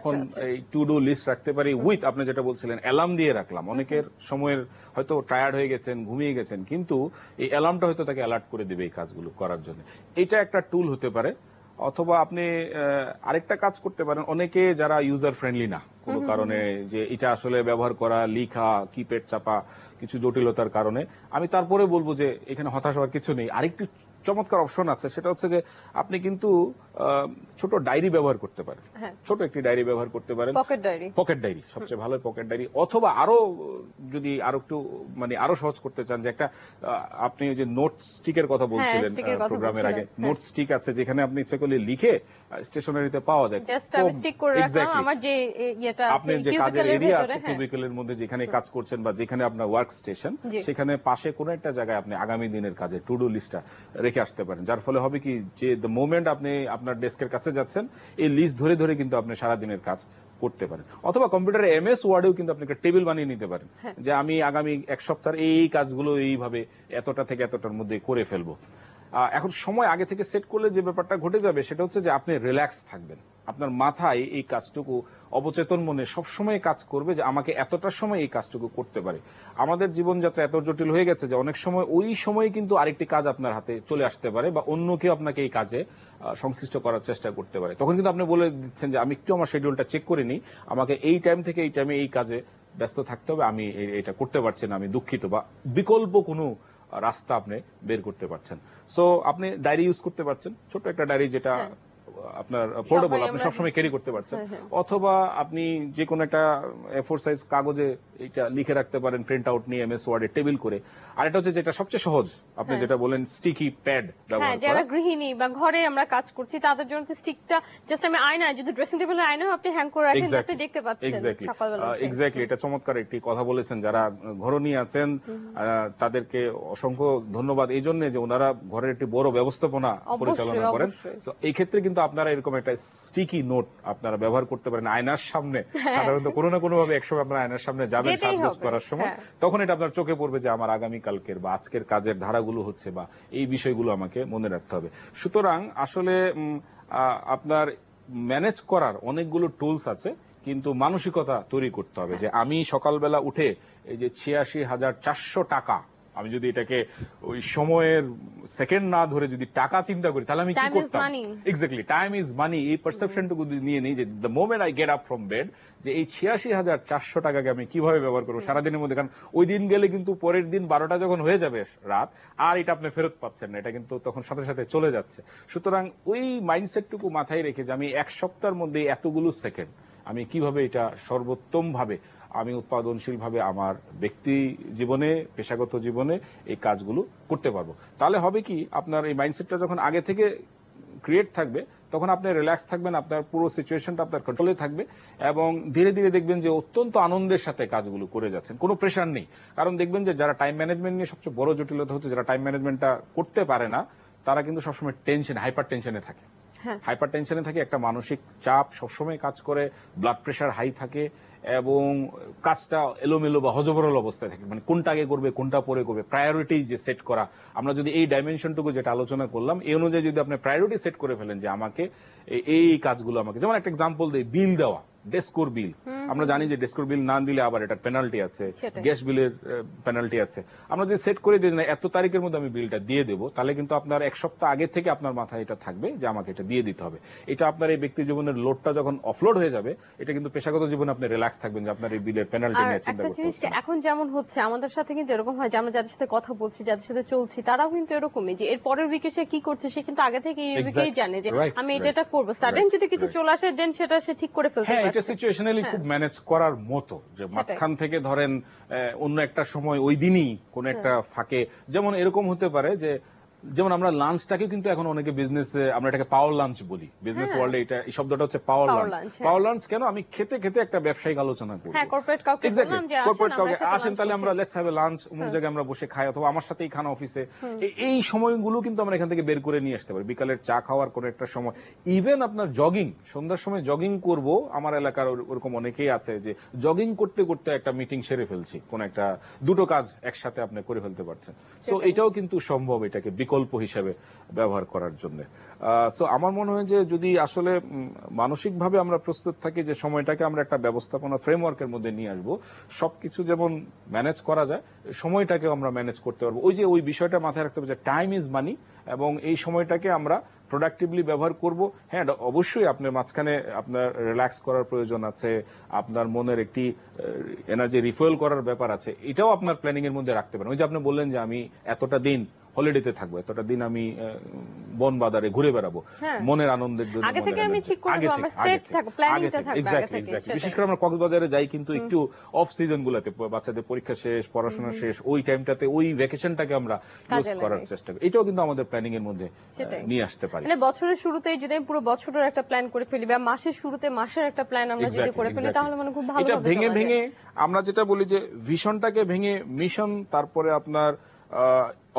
এখন এই টু ডু লিস্ট রাখতে পারি উইথ, আপনি যেটা বলছিলেন, অ্যালার্ম দিয়ে রাখলাম। অনেকের সময়ের হয়তো টায়ার্ড হয়ে গেছেন, ঘুমিয়ে গেছেন, কিন্তু এই অ্যালার্মটা হয়তো তাকে অ্যালার্ট করে দেবে এই কাজগুলো করার জন্য। এটা একটা টুল হতে পারে। অথবা আপনি আরেকটা কাজ করতে পারেন, অনেকে যারা ইউজার ফ্রেন্ডলি না কোনো কারণে, যে এটা আসলে ব্যবহার করা, লিখা, কিপ্যাড চাপা কিছু জটিলতার কারণে, আমি তারপরে বলবো যে এখানে হতাশ হওয়ার কিছু নেই। আরেকটি চমৎকার অপশন আছে, সেটা হচ্ছে যে আপনি কিন্তু ছোট ডায়েরি ব্যবহার করতে পারেন, ছোট একটি ডায়েরি ব্যবহার করতে পারেন, পকেট ডায়েরি সবচেয়ে ভালো, পকেট ডায়েরি। অথবা আরো যদি আরো একটু মানে আরো সহজ করতে চান, যে একটা আপনি যে নোট স্টিকের কথা বলছিলেন প্রোগ্রামের আগে, নোট স্টিক আছে যেখানে আপনি ইচ্ছে করলে লিখে স্টেশনারিতে পাওয়া যায়। আপনি যে কাজের এরিয়া আছে কিউবিকলের মধ্যে, যেখানে কাজ করছেন বা যেখানে আপনার ওয়ার্ক স্টেশন, সেখানে পাশে কোনো একটা জায়গায় আপনি আগামী দিনের কাজে টু ডু লিস্টটা রেখে আসতে পারেন। যার ফলে হবে কি, যে দ্য মোমেন্ট আপনি আপনার ডেস্কের কাছে যাচ্ছেন, এই লিস্ট ধরে ধরে কিন্তু আপনি সারা দিনের কাজ করতে পারেন। অথবা কম্পিউটারে MS ওয়ার্ডেও কিন্তু আপনি একটা টেবিল বানিয়ে নিতে পারেন, যে আমি আগামী এক সপ্তাহের এই কাজগুলো এইভাবে এতটা থেকে এতটার মধ্যে করে ফেলবো। এখন সময় আগে থেকে সেট করলে যে ব্যাপারটা ঘটে যাবে, সেটা হচ্ছে যে আপনি রিল্যাক্স থাকবেন। আপনার মাথায় এই কাজটুকু অবচেতন মনে সবসময় কাজ করবে যে আমাকে এতটার সময় এই কাজটুকু করতে পারে। আমাদের জীবনযাত্রা এত জটিল হয়ে গেছে যে অনেক সময় ওই সময় কিন্তু আরেকটি কাজ আপনার হাতে চলে আসতে পারে, বা অন্য কেউ আপনাকে এই কাজে সংশ্লিষ্ট করার চেষ্টা করতে পারে। তখন কিন্তু আপনি বলে দিচ্ছেন যে আমি একটু আমার শিডিউলটা চেক করে নিই, আমাকে এই টাইম থেকে এই টাইমে এই কাজে ব্যস্ত থাকতে হবে, আমি এটা করতে পারছি না, আমি দুঃখিত, বা বিকল্প কোনো রাস্তা আপনি বের করতে পারছেন। সো আপনি ডায়েরি ইউজ করতে পারছেন, ছোট একটা ডায়েরি, যেটা আপনার পোর্টেবল, সবাই আপনি আমরা- সবসময় ক্যারি করতে পারছেন, হ্যাঁ, হ্যাঁ। অথবা আপনি যে কোনো একটা A4 সাইজ কাগজে এটা লিখে রাখতে পারেন প্রিন্ট আউট নিয়ে MS ওয়ার্ডে টেবিল করে। আর এটা হচ্ছে যেটা সবচেয়ে সহজ, আপনি হ্যাঁ। যেটা বলেন স্টিকি প্যাড হ্যাঁ, ব্যবহার যারা করা। গৃহিণী বা ঘরে আমরা কাজ করছি তাদের জন্য স্টিকটা জাস্ট আমি আয়নায়, যদি ড্রেসিং টেবিলের আয়নায় আপনি হ্যাং করে রাখেন, যাতে দেখতে পাচ্ছেন সকালবেলা উঠে। এক্স্যাক্টলি, এটা চমৎকার একটি কথা বলেছেন। যারা ঘরণী আছেন তাদেরকে অসংখ্য ধন্যবাদ এই জন্য যে ওনারা ঘরের একটি বড় ব্যবস্থাপনা অবশ্যই, পরিচালনা করেন। অবশ্যই। তো এই ক্ষেত্রে কিন্তু আপনারা এরকম একটা স্টিকি নোট আপনারা ব্যবহার করতে পারেন আয়নার সামনে। সাধারণত কোনো না কোনো ভাবে একসময় আপনার আয়নার সামনে যাবেন যেতেই সাজগোজ হবে, করার সময়, হ্যাঁ। তখন এটা আপনার চোখে পড়বে যে আমার আগামী কালকের বা আজকের কাজের ধারাগুলো হচ্ছে বা এই বিষয়গুলো আমাকে মনে রাখতে হবে। সুতরাং আসলে আপনার ম্যানেজ করার অনেকগুলো টুলস আছে, কিন্তু মানসিকতা তৈরি করতে হবে যে আমি সকালবেলা উঠে এই যে ৮৬,৪০০ টাকা, আমি যদি এটাকে ওই সময়ের সেকেন্ড না ধরে যদি টাকা চিন্তা করি তাহলে আমি কি Time is করতাম। money. এক্স্যাক্টলি, টাইম ইজ মানি, এই পারসেপশনটুকু যদি নিয়ে নিই যে the moment I get up from bed, যে এই ৮৬,৪০০ টাকাকে আমি কিভাবে ব্যবহার করবো সারাদিনের মধ্যে। কারণ ওই দিন গেলে কিন্তু পরের দিন 12টা যখন হয়ে যাবে রাত, আর এটা আপনি ফেরত পাচ্ছেন না, এটা কিন্তু তখন সাথে সাথে চলে যাচ্ছে। সুতরাং ওই মাইন্ডসেটটুকু মাথায় রেখে যে আমি এক সপ্তাহের মধ্যে এতগুলো সেকেন্ড আমি কিভাবে এটা সর্বোত্তম ভাবে আমি উৎপাদনশীল ভাবে আমার ব্যক্তি জীবনে, পেশাগত জীবনে এই কাজগুলো করতে পারবো। তাহলে হবে কি, আপনার এই মাইন্ডসেটটা যখন আগে থেকে ক্রিয়েট থাকবে তখন আপনি রিল্যাক্স থাকবেন, আপনার পুরো সিচুয়েশনটা আপনার কন্ট্রোলে থাকবে এবং ধীরে ধীরে দেখবেন যে অত্যন্ত আনন্দের সাথে কাজগুলো করে যাচ্ছেন, কোনো প্রেশার নেই। কারণ দেখবেন যে যারা টাইম ম্যানেজমেন্ট নিয়ে সবচেয়ে বড় জটিলতা হচ্ছে, যারা টাইম ম্যানেজমেন্টটা করতে পারে না তারা কিন্তু সবসময় টেনশন, হাইপার টেনশনে থাকে। হাইপার টেনশনে থাকে, একটা মানসিক চাপ সবসময় কাজ করে, ব্লাড প্রেশার হাই থাকে এবং কাজটা এলোমেলো বা হজবরল অবস্থায় থাকে। মানে কোনটা আগে করবে, কোনটা পরে করবে, প্রায়োরিটি যে সেট করা। আমরা যদি এই ডাইমেনশনটুকু যেটা আলোচনা করলাম এই অনুযায়ী যদি আপনি প্রায়োরিটি সেট করে ফেলেন যে আমাকে এই কাজগুলো, আমাকে যেমন একটা এক্সাম্পল দিই, বিল দেওয়া, ডেস্কোর বিল। আমরা জানি যে ডেস্কোর বিল না দিলে আবার এটা পেনাল্টি আছে, গ্যাস বিলের পেনাল্টি আছে। আমরা যদি সেট করে দিই না এত তারিখের মধ্যে আমি বিলটা দিয়ে দেবো, তাহলে কিন্তু আপনার এক সপ্তাহ আগে থেকে আপনার মাথায় এটা থাকবে যে আমাকে এটা দিয়ে দিতে হবে। এটা আপনার এই ব্যক্তি জীবনের লোডটা যখন অফলোড হয়ে যাবে, এটা কিন্তু পেশাগত জীবনে আপনি রিল্যাক্স থাকবেন যে আপনার এই বিলের পেনাল্টি নিয়ে চিন্তা একটা করতে জিনিস হচ্ছে না। এখন যেমন হচ্ছে আমাদের সাথে কিন্তু এরকম হয় যে আমরা যাদের সাথে কথা বলছি, যাদের সাথে চলছি, তারাও কিন্তু এরকমই যে এর পরের উইকে সে কি করছে সে কিন্তু আগে থেকে এই উইকেই জানে যে আমি এটা করবো। সাডেন যদি কিছু চলে আসে দেন সেটা সে ঠিক করে ফেলতে হ্যাঁ, পারছে। এটা সিচুয়েশনালি খুব ম্যানেজ করার মতো, যে মাঝখান থেকে ধরেন অন্য একটা সময় ওই দিনই কোন একটা ফাঁকে, যেমন এরকম হতে পারে যে যেমন আমরা লাঞ্চটাকে কিন্তু এখন অনেকে বিজনেসে আমরা এটাকে পাওয়ার লাঞ্চ বলি, বিজনেস ওয়ার্ল্ডে এটা এই শব্দটা হচ্ছে পাওয়ার লাঞ্চ। পাওয়ার লাঞ্চ কেন? আমি খেতে খেতে একটা ব্যবসায়িক আলোচনা করব। হ্যাঁ, কর্পোরেট কাউকে বললাম যে কর্পোরেট কাউকে আসেন তাহলে আমরা লেটস হ্যাভ এ লাঞ্চ, অন্য জায়গায় আমরা বসে খাই, অথবা আমার সাথেই খান অফিসে। এই সময়গুলো কিন্তু আমরা এখান থেকে বের করে নিয়ে আসতে পারি। বিকালের চা খাওয়ার কোন একটা সময়, ইভেন আপনার জগিং, সন্ধ্যার সময় জগিং করব, আমার এলাকার ওরকম অনেকেই আছে যে জগিং করতে করতে একটা মিটিং সেরে ফেলছি, কোন একটা দুটো কাজ একসাথে আপনি করে ফেলতে পারছেন। সো এটাও কিন্তু সম্ভব, এটাকে বিকল্প হিসেবে ব্যবহার করার জন্য। সো আমার মনে হয় যে যদি আসলে মানসিকভাবে আমরা প্রস্তুত থাকি যে সময়টাকে আমরা একটা ব্যবস্থাপনা ফ্রেমওয়ার্কের মধ্যে নিয়ে আসবো, সবকিছু যেমন ম্যানেজ করা যায় সময়টাকেও আমরা ম্যানেজ করতে পারবো। ওই যে ওই বিষয়টা মাথায় রাখতে হবে যে টাইম ইজ মানি, এবং এই সময়টাকে আমরা প্রোডাক্টিভলি ব্যবহার করব। হ্যাঁ, অবশ্যই আপনার মাঝখানে আপনার রিল্যাক্স করার প্রয়োজন আছে, আপনার মনের একটি এনার্জি রিফুয়েল করার ব্যাপার আছে, এটাও আপনার প্ল্যানিং এর মধ্যে রাখতে পারেন। ওই যে আপনি বললেন যে আমি এতটা দিন হলিডেতে থাকবো, এতটা দিন আমি বন বাজারে ঘুরে বেড়াবো মনের আনন্দের জন্য, আগে থেকে আমি ঠিক করে দেব, আমরা সেট থাকবো, প্ল্যানিংটা থাকবে আগে থেকে। বিশেষ করে আমরা কক্সবাজারে যাই কিন্তু একটু অফ সিজন গুলাতে, বাচ্চাদের পরীক্ষা শেষ, পড়াশোনা শেষ, ওই টাইমটাতে ওই ভ্যাকেশনটাকে আমরা ইউজ করার চেষ্টা করি। এটাও কিন্তু আমাদের প্ল্যানিং এর মধ্যে নিয়ে আসতে পারি। মানে বছরের শুরুতেই যদি আমি পুরো বছরের একটা প্ল্যান করে ফেলি, বা মাসের শুরুতে মাসের একটা প্ল্যান আমরা যদি করে ফেলি, তাহলে মানে খুব ভালো হবে। এটা ভেঙে ভেঙে আমরা যেটা বলি যে ভিশনটাকে ভেঙে মিশন, তারপরে আপনার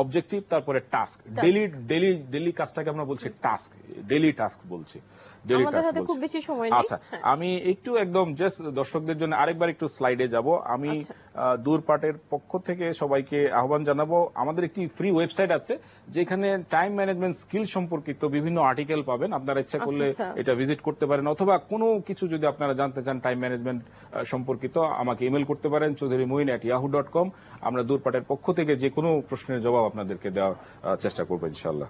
অবজেক্টিভ, তারপরে টাস্ক, ডেইলি কাজটাকে আমরা বলছি টাস্ক, ডেইলি টাস্ক বলছি। আচ্ছা, আমি একটু একদম জাস্ট দর্শকদের জন্য আরেকবার একটু স্লাইডে যাব। আমি দূরপাটের পক্ষ থেকে সবাইকে আহ্বান জানাবো, আমাদের একটি ফ্রি ওয়েবসাইট আছে যেখানে টাইম ম্যানেজমেন্ট স্কিল সম্পর্কিত বিভিন্ন আর্টিকেল পাবেন। আপনারা ইচ্ছা করলে এটা ভিজিট করতে পারেন, অথবা কোনো কিছু যদি আপনারা জানতে চান টাইম ম্যানেজমেন্ট সম্পর্কিত, আমাকে ইমেল করতে পারেন chaudhurymoin@yahoo.com। আমরা দূরপাটের পক্ষ থেকে যে কোনো প্রশ্নের জবাব আপনাদেরকে দেওয়ার চেষ্টা করবো ইনশাআল্লাহ।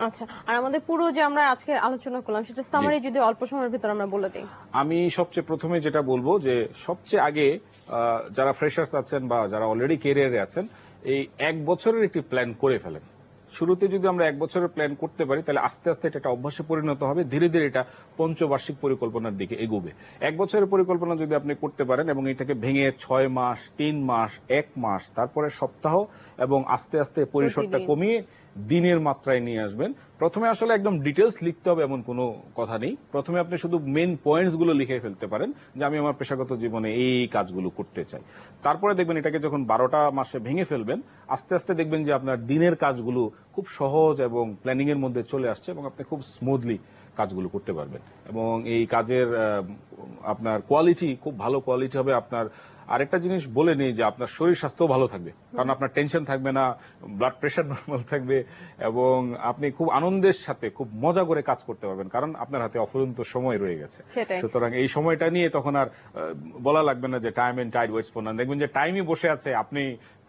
আচ্ছা, আর আমাদের পুরো যে আমরা আজকে আলোচনা করলাম সেটা সামারি যদি অল্প সময়ের ভিতর আমরা বলে দিই। আমি সবচেয়ে প্রথমে যেটা বলবো যে সবচেয়ে আগে যারা ফ্রেশার্স আছেন বা যারা অলরেডি ক্যারিয়ারে আছেন, এই 1 বছরের একটি প্ল্যান করে ফেলেন। শুরুতে যদি আমরা 1 বছরের প্ল্যান করতে পারি তাহলে আস্তে আস্তে এটা একটা অভ্যাসে পরিণত হবে, ধীরে ধীরে এটা পঞ্চবার্ষিক পরিকল্পনার দিকে এগোবে। 1 বছরের পরিকল্পনা যদি আপনি করতে পারেন এবং এটাকে ভেঙে 6 মাস, 3 মাস, 1 মাস, তারপরে সপ্তাহ এবং আস্তে আস্তে পরিসরটা কমিয়ে দিনের মাত্রায় নিয়ে আসবেন। প্রথমে আসলে একদম ডিটেলস লিখতে হবে এমন কোনো কথা নেই। প্রথমে আপনি শুধু মেইন পয়েন্টস গুলো লিখে ফেলতে পারেন যে আমি আমার পেশাগত জীবনে এই কাজগুলো করতে চাই। তারপরে দেখবেন এটাকে যখন 12টা মাসে ভেঙে ফেলবেন, আস্তে আস্তে দেখবেন যে আপনার দিনের কাজগুলো খুব সহজ এবং প্ল্যানিং এর মধ্যে চলে আসছে এবং আপনি খুব স্মুথলি কাজগুলো করতে পারবেন এবং এই কাজের আপনার কোয়ালিটি খুব ভালো কোয়ালিটি হবে। আপনার আরেকটা জিনিস বলে নেই যে আপনার শরীর স্বাস্থ্য ভালো থাকবে, কারণ আপনার টেনশন থাকবে না, ব্লাড প্রেশার নর্মাল থাকবে এবং আপনি খুব আনন্দের সাথে খুব মজা করে কাজ করতে পারবেন, কারণ আপনার হাতে অফুরন্ত সময় রয়ে গেছে। সুতরাং এই সময়টা নিয়ে তখন আর বলা লাগবে না যে time and tide waits for nothing. দেখবেন যে টাইমই বসে আছে, আপনি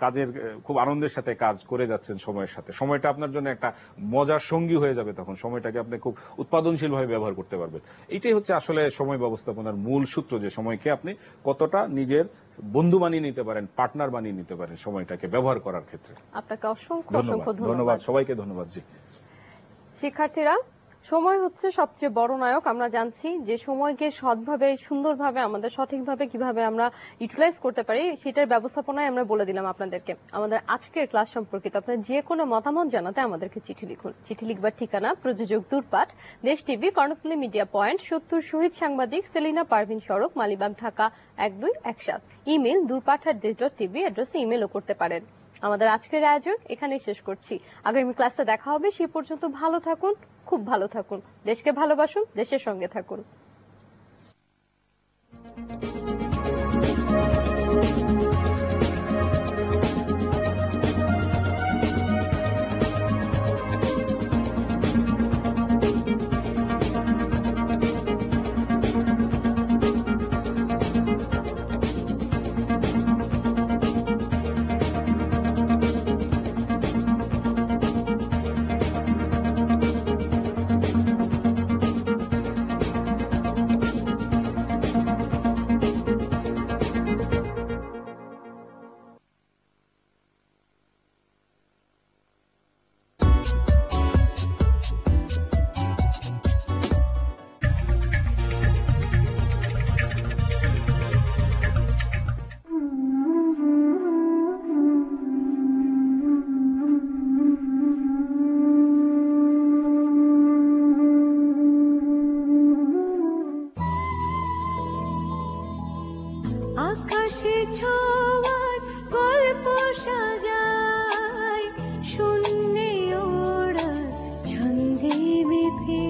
কাজের খুব আনন্দের সাথে কাজ করে যাচ্ছেন সময়ের সাথে। সময়টা আপনার জন্য একটা মজার সঙ্গী হয়ে যাবে, তখন সময়টাকে আপনি খুব উৎপাদনশীল ভাবে ব্যবহার করতে পারবেন। এইটাই হচ্ছে আসলে সময় ব্যবস্থাপনার মূল সূত্র, যে সময়কে আপনি কতটা নিজের বন্ধু বানিয়ে নিতে পারেন, পার্টনার বানিয়ে নিতে পারেন সময়টাকে ব্যবহার করার ক্ষেত্রে। আপনাকে অসংখ্য ধন্যবাদ সবাইকে, ধন্যবাদ। জি, শিক্ষার্থীরা, সময় হচ্ছে সবচেয়ে বড় নায়ক। আমরা জানছি যে সময়কে সৎভাবে, সুন্দরভাবে, আমাদের সঠিকভাবে কিভাবে আমরা ইউটিলাইজ করতে পারি সেটার ব্যবস্থাপনায় আমরা বলে দিলাম আপনাদেরকে। আমাদের আজকের ক্লাস সম্পর্কিত আপনার যে কোনো মতামত জানাতে আমাদেরকে চিঠি লিখুন। চিঠি লিখবার ঠিকানা প্রযোজক দূরপাঠ, দেশ টিভি, কর্ণফুলী মিডিয়া পয়েন্ট, 70 শহীদ সাংবাদিক, সেলিনা পারভিন সড়ক, মালিবাগ, ঢাকা 1217। ইমেল durpat@desh.tv অ্যাড্রেসে ইমেলও করতে পারেন। আমাদের আজকের আয়োজন এখানেই শেষ করছি। আগামী ক্লাসে দেখা হবে। সেই পর্যন্ত ভালো থাকুন, খুব ভালো থাকুন, দেশকে ভালোবাসুন, দেশের সঙ্গে থাকুন। আকাশে ছোঁয়ার গল্প সাজায়, শূন্যে ওড়ার ছন্দে মেতে।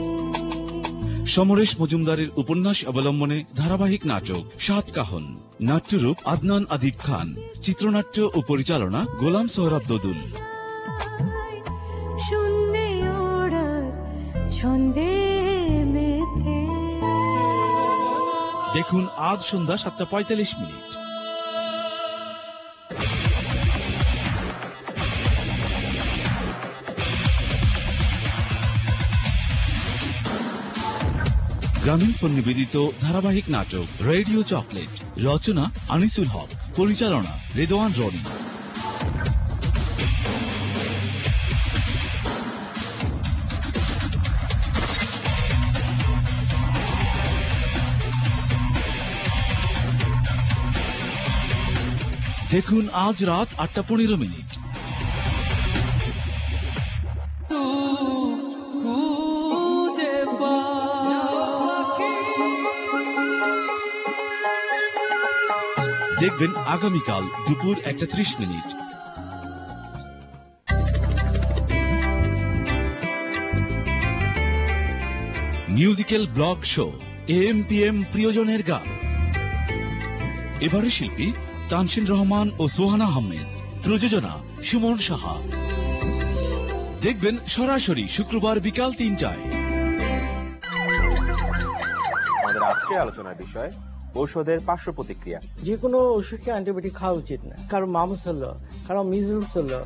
সমরেশ মজুমদারের উপন্যাস অবলম্বনে ধারাবাহিক নাটক 7 কাহন, নাট্যরূপ আদনান আদিব খান, চিত্রনাট্য ও পরিচালনা গোলাম সোহরাব দদুল। শূন্যে ওড়ার ছন্দে মেতে। দেখুন আজ সন্ধ্যা 7:45। গ্রামীণ ফোন নিবেদিত ধারাবাহিক নাটক রেডিও চকলেট, রচনা আনিসুল হক, পরিচালনা রেদওয়ান রনি। দেখুন আজ রাত 8:15। দেখবেন আগামীকাল দুপুর 1:30। মিউজিক্যাল ব্লগ শো AM/PM প্রিয়জনের গান। এবারে শিল্পী তানসিন রহমান ও সোহানা আহমেদ, প্রযোজনা সুমন সাহা। দেখবেন সরাসরি শুক্রবার বিকাল 3টায়। আমাদের আজকের আলোচনার বিষয় ঔষধের পার্শ্ব প্রতিক্রিয়া। যে কোনো ওষুধকে অ্যান্টিবায়োটিক খাওয়া উচিত না। কারো মামস হলো, কারো মিজলস হলো,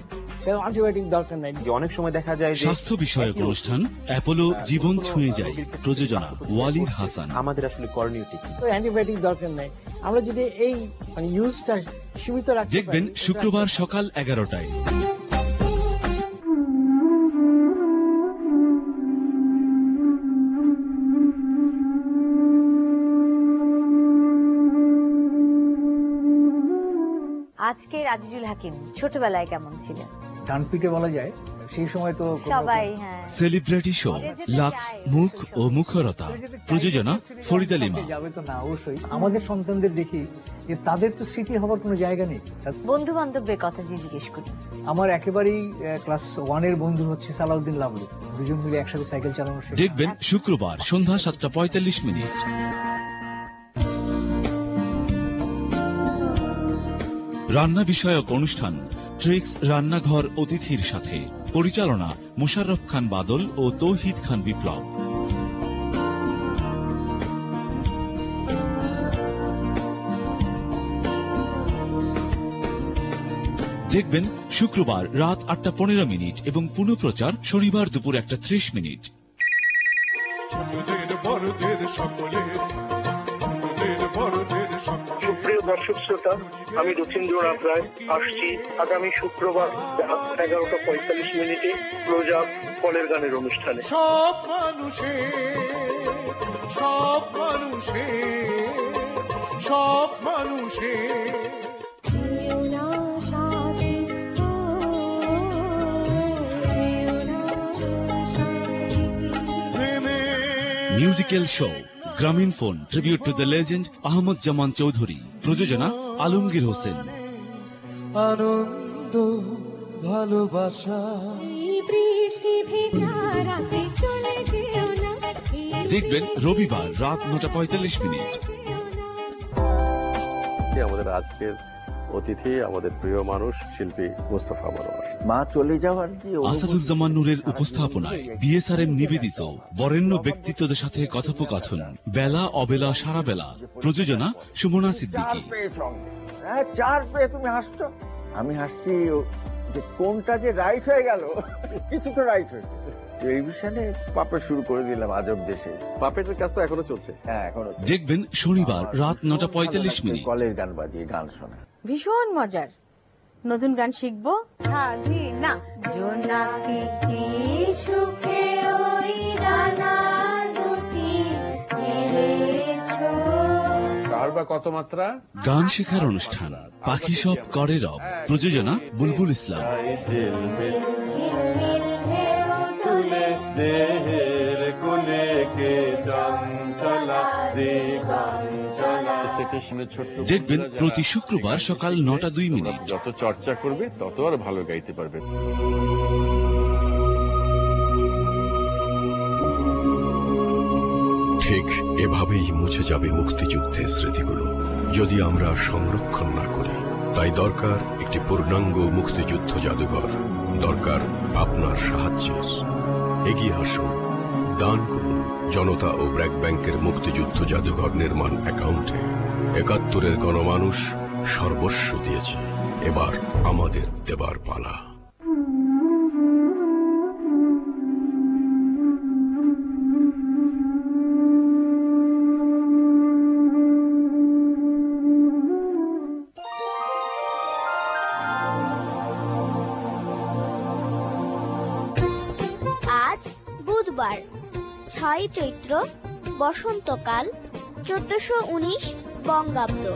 কারো অ্যান্টিবায়োটিক দরকার নাই। যে অনেক সময় দেখা যায় যে স্বাস্থ্য বিষয়ক অনুষ্ঠান অ্যাপোলো জীবন ছুঁয়ে যায়, প্রযোজনা ওয়ালিদ হাসান। আমাদের আসলে করণীয় কি? অ্যান্টিবায়োটিক দরকার নাই। আমরা যদি এই ইউজটা সীমিত রাখতে দেখবেন শুক্রবার সকাল 11টায়। আজকের আজিজুল হাকিম ছোটবেলায় কেমন ছিলেন? ডানপিটে বলা যায়, সেই সময় তো সবাই হ্যাঁ সেলিব্রিটি শো, লাক্স মুখ ও মুখরতা, প্রযোজনা ফরিদা লিমা। যাবে তো না, অবশ্যই আমাদের সন্তানদের দেখি যে তাদের তো স্মৃতি হবার কোনো জায়গা নেই। বন্ধু বান্ধবের কথা যে জিজ্ঞেস করি, আমার একেবারেই ক্লাস 1 এর বন্ধু হচ্ছে সালাউদ্দিন লাভলু, দুজন মিলে একসাথে সাইকেল চালানো শেখা। দেখবেন শুক্রবার সন্ধ্যা 7:45। রান্না বিষয়ক অনুষ্ঠান ট্রিক্স রান্নাঘর অতিথির সাথে, পরিচালনা মোশাররফ খান বাদল ও তৌহিদ খান বিপ্লব। দেখবেন শুক্রবার রাত 8:15 এবং পুনঃপ্রচার শনিবার দুপুর 1:30। সুপ্রিয় দর্শক শ্রোতা, আমি রথীন্দ্রনাথ রায় আসছি আগামী শুক্রবার 11:45 ক্লোজ আপ কলের গানের অনুষ্ঠানে। সব মানুষে সব মানুষে সব মানুষে musical show Grameenphone tribute to the legend Ahmed Zaman Chowdhury, প্রযোজনা আলমগীর হোসেন। আনন্দ ভালোবাসা দেখবেন রবিবার রাত 9:45। আমাদের আজকের অতিথি আমাদের প্রিয় মানুষ শিল্পী মোস্তফা মনোয়ার। মা চলে যাওয়ার যে আসাদুজ্জামান নূরের উপস্থাপনায় বিএসআরএম নিবেদিত বরেণ্য ব্যক্তিত্বদের সাথে কথোপকথন, বেলা অবেলা সারা বেলা, প্রযোজনা সুমনা সিদ্দিকী। 4 পেয়ে তুমি হাসছো, আমি হাসছি যে কোনটা যে রাইট হয়ে গেল, কিছু তো রাইট হয়েছে। এই বিষয়ে পাপড় শুরু করে দিলাম আজব দেশে। পাপেটের কাজ তো এখনো চলছে। হ্যাঁ এখনো দেখবেন শনিবার রাত 9:45। কলের গান বাজিয়ে গান শোনা ভীষণ মজার। নতুন গান শিখবো। হ্যাঁ জি না জোনাকি সুখে ওই ডানা দুটি মেলেছো। কার বা কত মাত্রা গান শেখার অনুষ্ঠান পাখি সব করে রব, প্রযোজনা বুলবুল ইসলাম। ঝিলমিল ঢেউ তুলে দেহের গুনে কে চঞ্চলা দিগঞ্চলা। দেখবেন প্রতি শুক্রবার সকাল 9:02। যত চর্চা করবে তত আর ভালো গাইতে পারবে। ঠিক এভাবেই মুছে যাবে মুক্তিযুদ্ধের স্মৃতিগুলো যদি আমরা সংরক্ষণ না করি। তাই দরকার একটি পূর্ণাঙ্গ মুক্তিযুদ্ধ জাদুঘর, দরকার আপনার সাহায্যের। এগিয়ে আসুন, দান করুন জনতা ও ব্র্যাক ব্যাংকের মুক্তিযুদ্ধ জাদুঘর নির্মাণ অ্যাকাউন্টে। ৭১-এর গণমানুষ সর্বস্ব দিয়েছে, এবার আমাদের দেবার পালা। আজ বুধবার 6 চৈত্র বসন্তকাল 1419 বঙ্গাব্দ।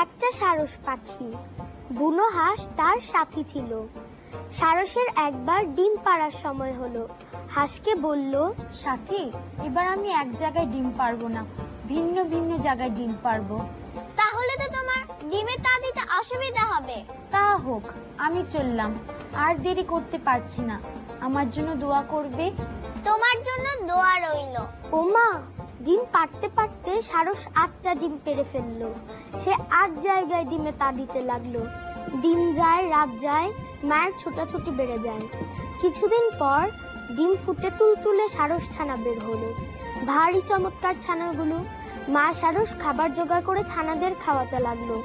একটা সারস পাখি, বুনো হাঁস তার সাথী ছিল। সারসের একবার ডিম পাড়ার সময় হলো। হাঁসকে বলল, সাথী, এবার আমি এক জায়গায় ডিম পারবো না, ভিন্ন ভিন্ন জায়গায় ডিম পারবো। তাহলে তো তোমার ডিমে তা দিতে অসুবিধা হবে। তা হোক, আমি চললাম, আর দেরি করতে পারছি না। আমার জন্য দোয়া করবে। তোমার জন্য দোয়া রইল। ওমা, ডিম পাড়তে পারতে সারস 8টা ডিম পেড়ে ফেললো। সে 8 জায়গায় ডিমে তা দিতে লাগলো। দিন যায়, রাত যায়, মায়ের ছোটাছুটি বেড়ে যায়। কিছুদিন পর ডিম ফুটে তুলতুলে সারস ছানা বের হলো। ভারী চমৎকার ছানাগুলো। মা সারস খাবার জোগাড় করে ছানাদের খাওয়াতে লাগলো।